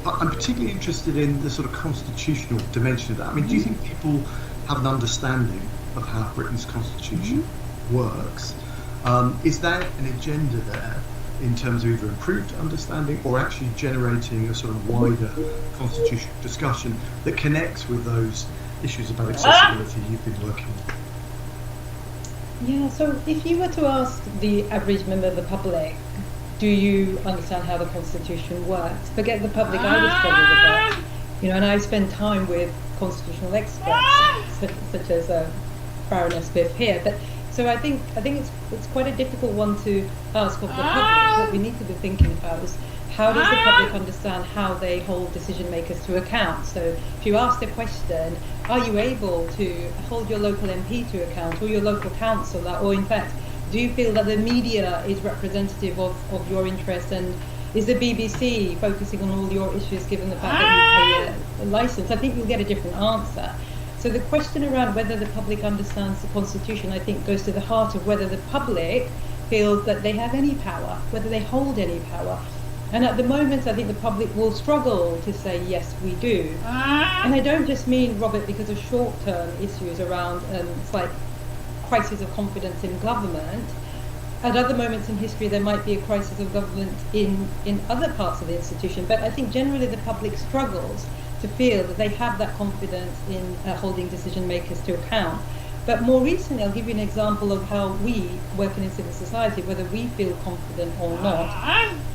But I'm particularly interested in the sort of constitutional dimension of that. I mean, do you think people have an understanding of how Britain's constitution works? Is there an agenda there in terms of either improved understanding or actually generating a sort of wider constitutional discussion that connects with those issues about accessibility you've been working on? Yeah, so if you were to ask the average member of the public, do you understand how the Constitution works? Forget the public, I would struggle with that. You know, and I spend time with constitutional experts, such as Baroness Biff here. But so I think it's quite a difficult one to ask of the public. What we need to be thinking about is how does the public understand how they hold decision makers to account? So if you ask the question, are you able to hold your local MP to account or your local councillor, or in fact, do you feel that the media is representative of your interest, and is the BBC focusing on all your issues given the fact that you pay a licence? I think you'll get a different answer. So the question around whether the public understands the Constitution, I think, goes to the heart of whether the public feels that they have any power, whether they hold any power. And at the moment, I think the public will struggle to say, yes, we do. And I don't just mean, Robert, because of short-term issues around slight crisis of confidence in government. At other moments in history, there might be a crisis of government in other parts of the institution. But I think generally the public struggles to feel that they have that confidence in holding decision makers to account. But more recently, I'll give you an example of how we, working in civil society, whether we feel confident or not.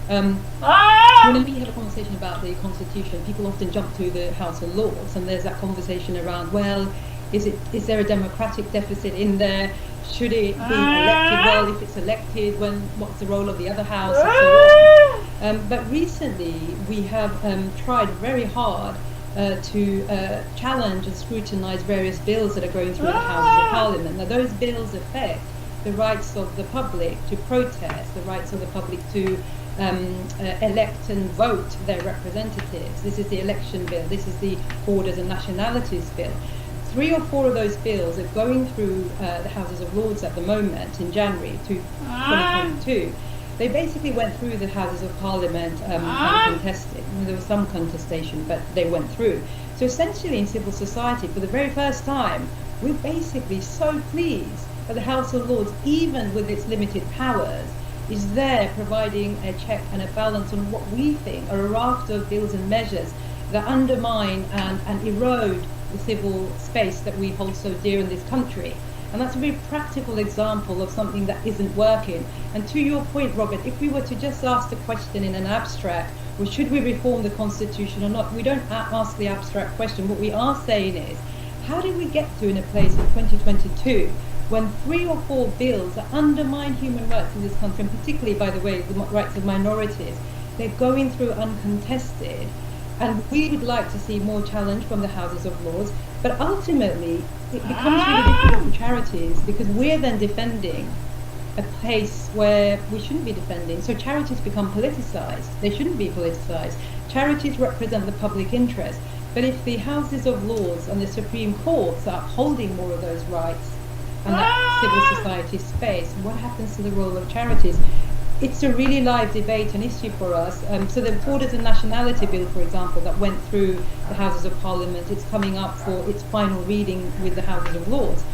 When we have a conversation about the Constitution, people often jump to the House of Lords, and there's that conversation around, well, is there a democratic deficit in there? Should it be elected? Well, if it's elected, what's the role of the other house, and so on. But recently, we have tried very hard to challenge and scrutinise various bills that are going through the Houses of Parliament. Now, those bills affect the rights of the public to protest, the rights of the public to elect and vote their representatives. This is the election bill. This is the Borders and Nationalities bill. 3 or 4 of those bills are going through the Houses of Lords at the moment in January 2022. They basically went through the Houses of Parliament uncontested. I mean, there was some contestation, but they went through. So essentially in civil society, for the very first time, we're basically so pleased that the House of Lords, even with its limited powers, is there providing a check and a balance on what we think are a raft of bills and measures that undermine and erode the civil space that we hold so dear in this country. And that's a very practical example of something that isn't working. And to your point, Robert, if we were to just ask the question in an abstract, well, should we reform the Constitution or not? We don't ask the abstract question. What we are saying is, how did we get to in a place in 2022 when 3 or 4 bills that undermine human rights in this country, and particularly, by the way, the rights of minorities, they're going through uncontested? And we would like to see more challenge from the Houses of Lords, but ultimately it becomes really difficult for charities because we're then defending a place where we shouldn't be defending. So charities become politicised. They shouldn't be politicised. Charities represent the public interest. But if the Houses of Lords and the Supreme Courts are upholding more of those rights and that civil society space, what happens to the role of charities? It's a really live debate and issue for us. So the Borders and Nationality Bill, for example, that went through the Houses of Parliament, it's coming up for its final reading with the Houses of Lords.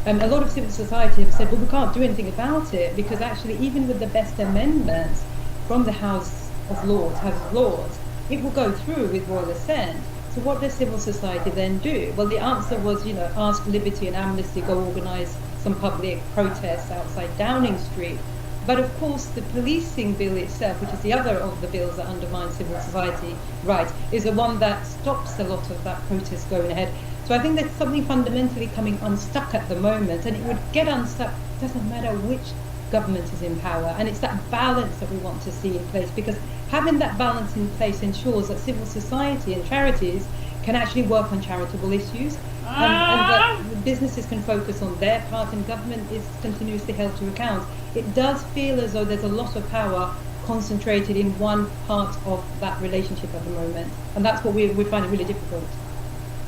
A lot of civil society have said, well, we can't do anything about it because actually even with the best amendments from the House of Lords, it will go through with royal assent. So what does civil society then do? Well, the answer was, ask Liberty and Amnesty go organise some public protests outside Downing Street. But of course, the policing bill itself, which is the other of the bills that undermine civil society rights, is the one that stops a lot of that protest going ahead. So I think there's something fundamentally coming unstuck at the moment, and it would get unstuck, doesn't matter which government is in power. And it's that balance that we want to see in place, because having that balance in place ensures that civil society and charities can actually work on charitable issues, and that the businesses can focus on their part and government is continuously held to account. It does feel as though there's a lot of power concentrated in one part of that relationship at the moment, and that's what we're finding really difficult.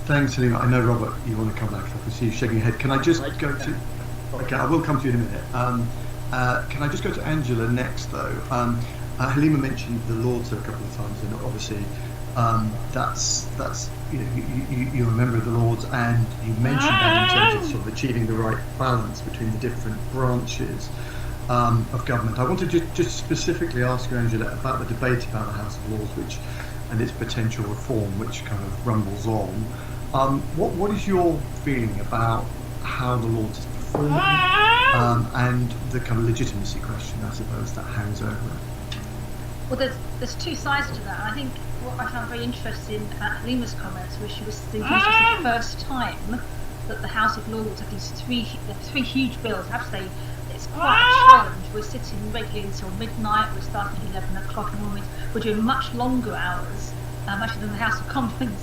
Thanks, Halima. I know, Robert, you want to come back. I can see you shaking your head. Can I just go to... Okay, I will come to you in a minute. Can I just go to Angela next, though? Halima mentioned the Lords a couple of times, and obviously that's you're a member of the Lords, and you mentioned that in terms of sort of achieving the right balance between the different branches of government. I want to just specifically ask you, Angela, about the debate about the House of Lords, and its potential reform, which kind of rumbles on. What is your feeling about how the Lords is performing, and the kind of legitimacy question, I suppose, that hangs over it? Well, there's two sides to that. I think what I found very interesting about Halima's comments was she was thinking this was the first time that the House of Lords had these three huge bills. I have to say, it's quite a challenge. We're sitting regularly until midnight. We're starting at 11 o'clock in the morning. We're doing much longer hours, actually, than the House of Commons.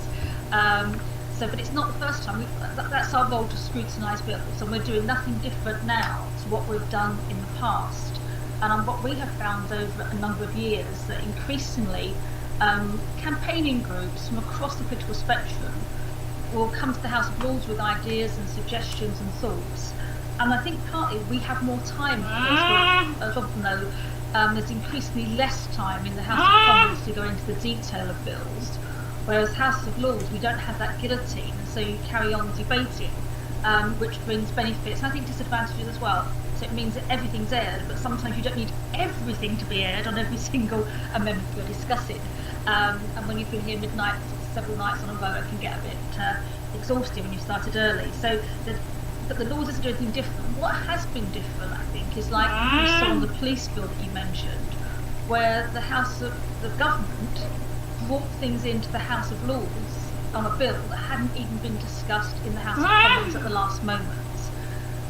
But it's not the first time. That's our role, to scrutinise bills, and we're doing nothing different now to what we've done in the past. And what we have found over a number of years, that increasingly campaigning groups from across the political spectrum will come to the House of Lords with ideas and suggestions and thoughts. And I think partly we have more time, as often though there's increasingly less time in the House of Commons to go into the detail of bills, whereas House of Lords, we don't have that guillotine, so you carry on debating, which brings benefits, and I think disadvantages as well. So it means that everything's aired, but sometimes you don't need everything to be aired on every single amendment you're discussing. And when you've been here midnight several nights on a row, it can get a bit exhausting when you started early. So but the Lords isn't doing anything different. What has been different, I think, is like you saw on the police bill that you mentioned, where the government brought things into the House of Lords on a bill that hadn't even been discussed in the House of Commons at the last moment.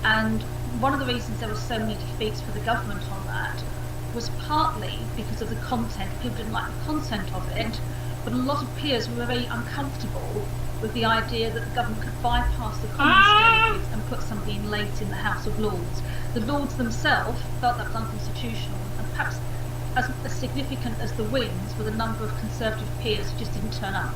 And one of the reasons there were so many defeats for the government on that was partly because of the content. People didn't like the content of it, but a lot of peers were very uncomfortable with the idea that the government could bypass the Commons delegates and put something in late in the House of Lords. The Lords themselves felt that was unconstitutional, and perhaps as significant as the wins were the number of Conservative peers who just didn't turn up.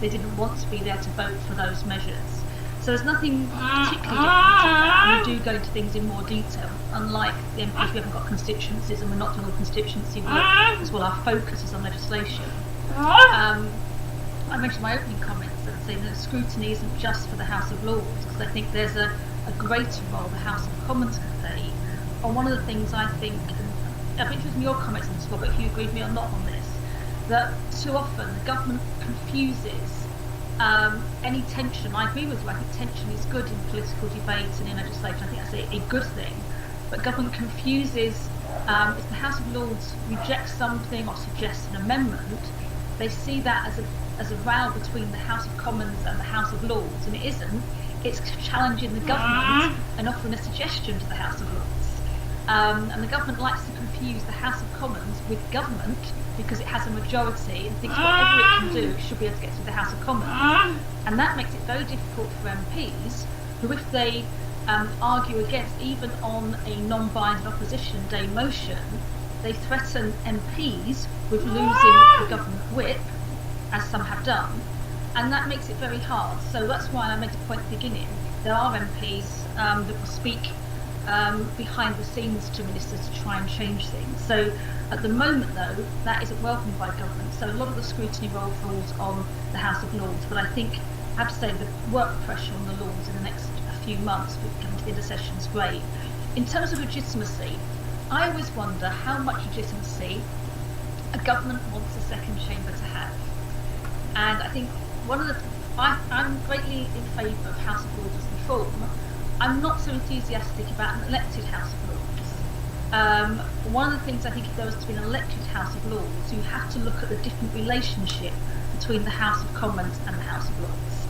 They didn't want to be there to vote for those measures. So there's nothing particularly different in that. We do go into things in more detail. Unlike the MPs, we haven't got constituencies, and we're not doing all constituency work as well. Our focus is on legislation. I mentioned my opening comments that saying that scrutiny isn't just for the House of Lords, because I think there's a greater role the House of Commons can play. And one of the things I think, and I'm interested in your comments on this, Robert, if you agree with me or not on this, that too often the government confuses any tension. I agree with you. I think tension is good in political debates and in legislation. I think that's a good thing. But government confuses, if the House of Lords rejects something or suggests an amendment, they see that as a row between the House of Commons and the House of Lords, and it isn't. It's challenging the government and offering a suggestion to the House of Lords. And the government likes to confuse the House of Commons with government because it has a majority and thinks whatever it can do, it should be able to get through the House of Commons. And that makes it very difficult for MPs who, if they argue against, even on a non-binding opposition day motion, they threaten MPs with losing the government whip, as some have done, and that makes it very hard. So that's why I made a point at the beginning. There are MPs that will speak behind the scenes to ministers to try and change things. So at the moment, though, that isn't welcomed by government. So a lot of the scrutiny role falls on the House of Lords. But I think, I have to say, the work pressure on the Lords in the next few months, we come to the end of session, is great. In terms of legitimacy, I always wonder how much legitimacy a government wants a second chamber to have. And I think I'm greatly in favour of House of Lords as reform. I'm not so enthusiastic about an elected House of Lords. One of the things I think, if there was to be an elected House of Lords, you have to look at the different relationship between the House of Commons and the House of Lords.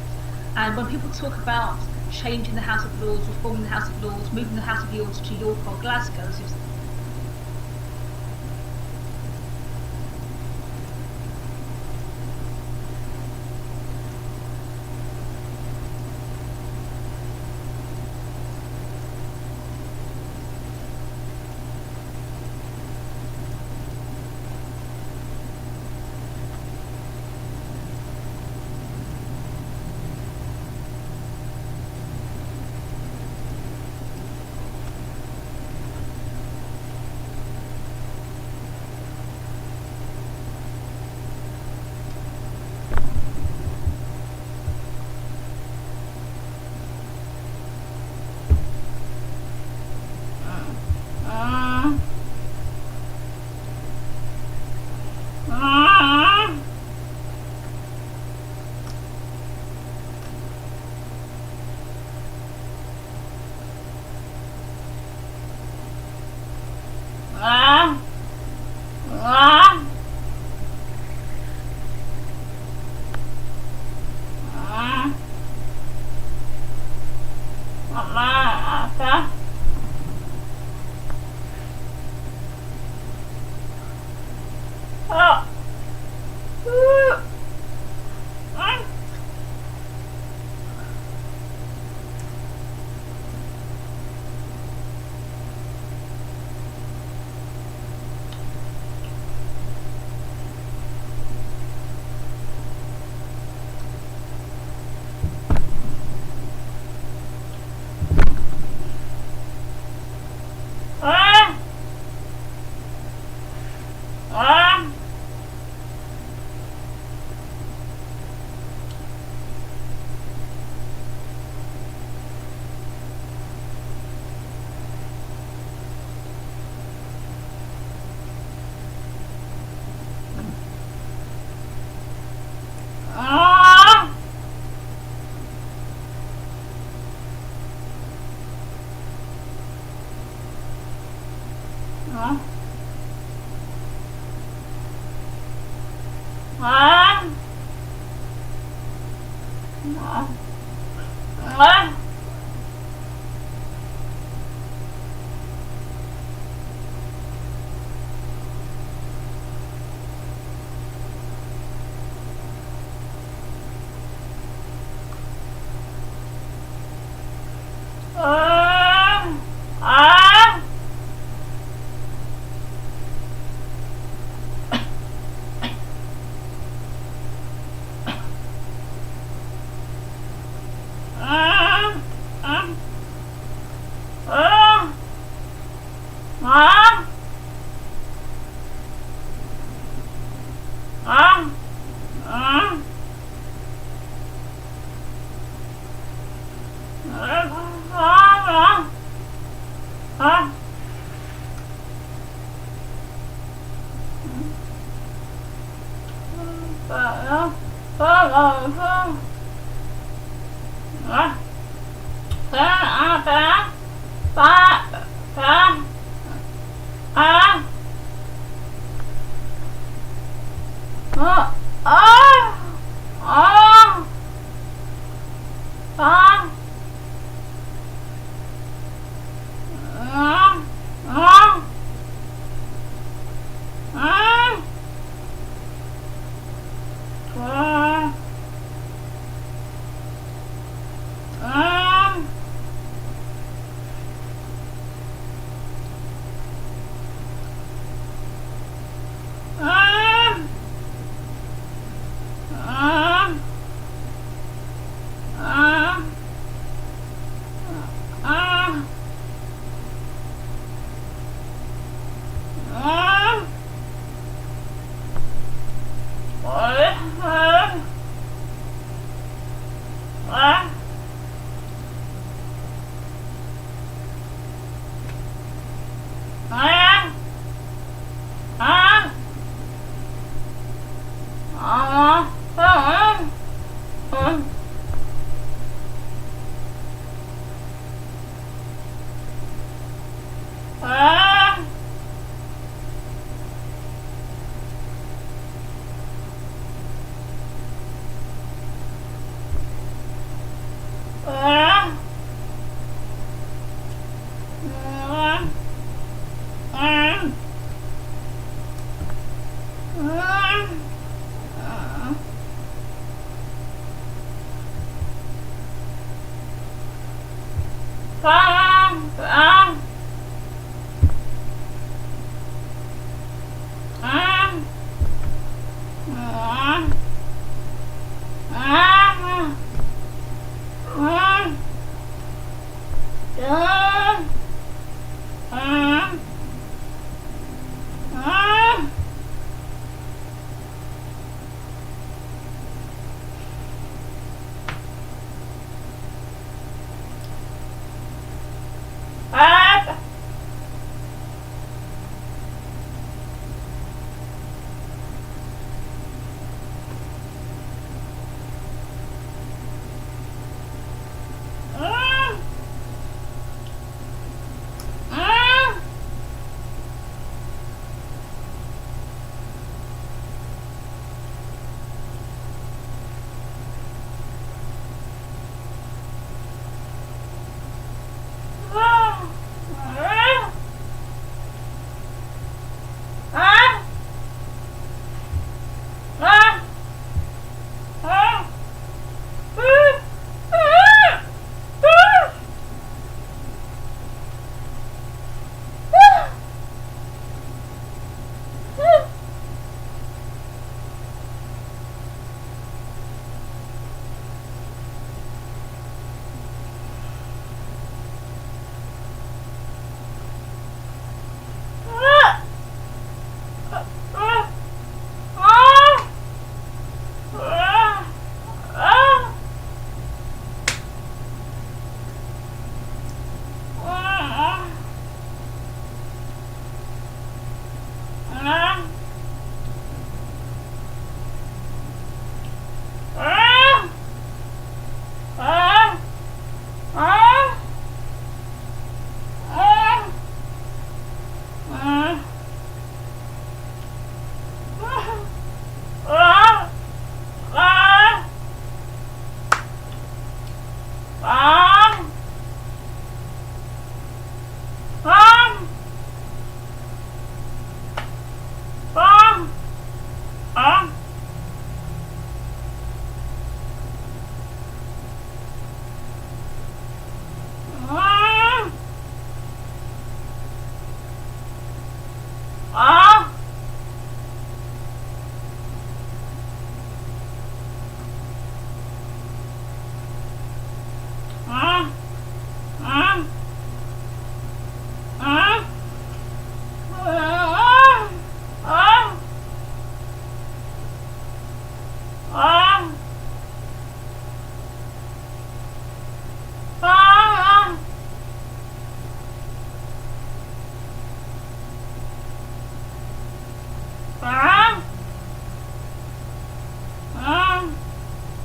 And when people talk about changing the House of Lords, reforming the House of Lords, moving the House of Lords to York or Glasgow,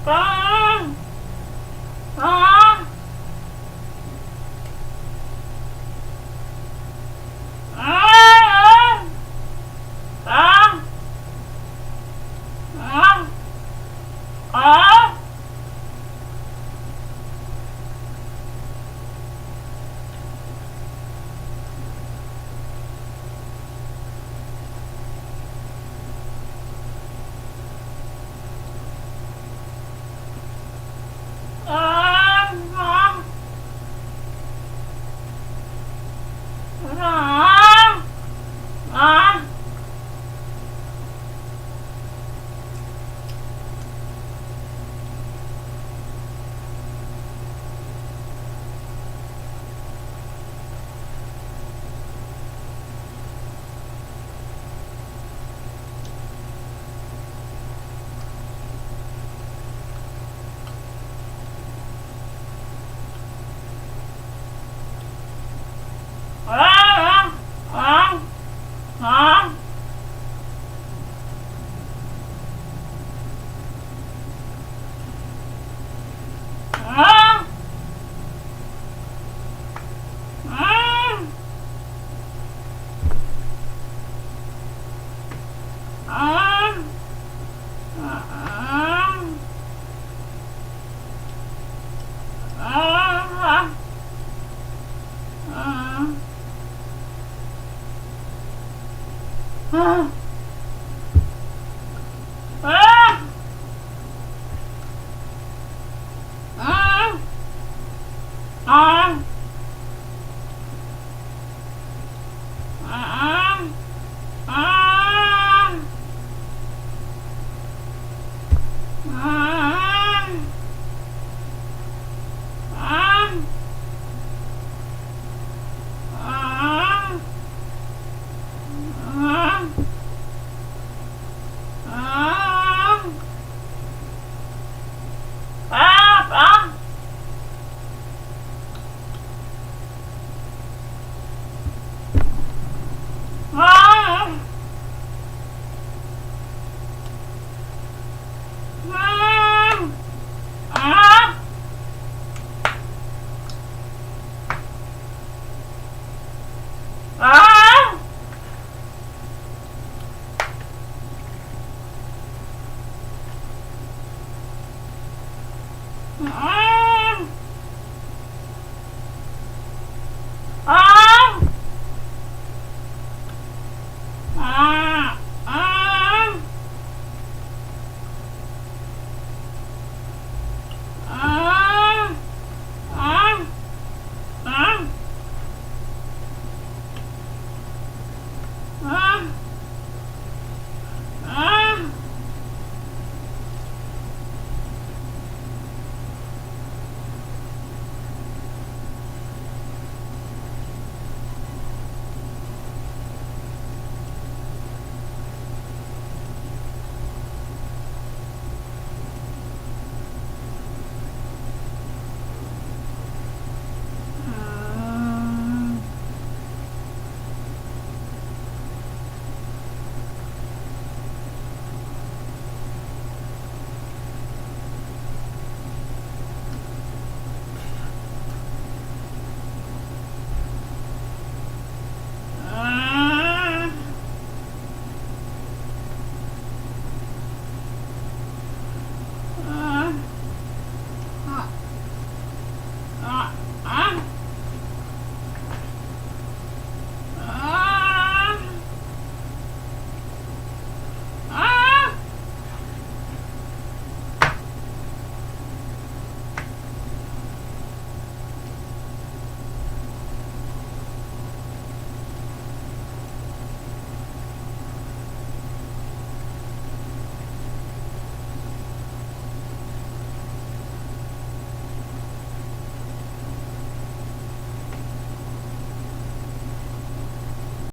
Ah!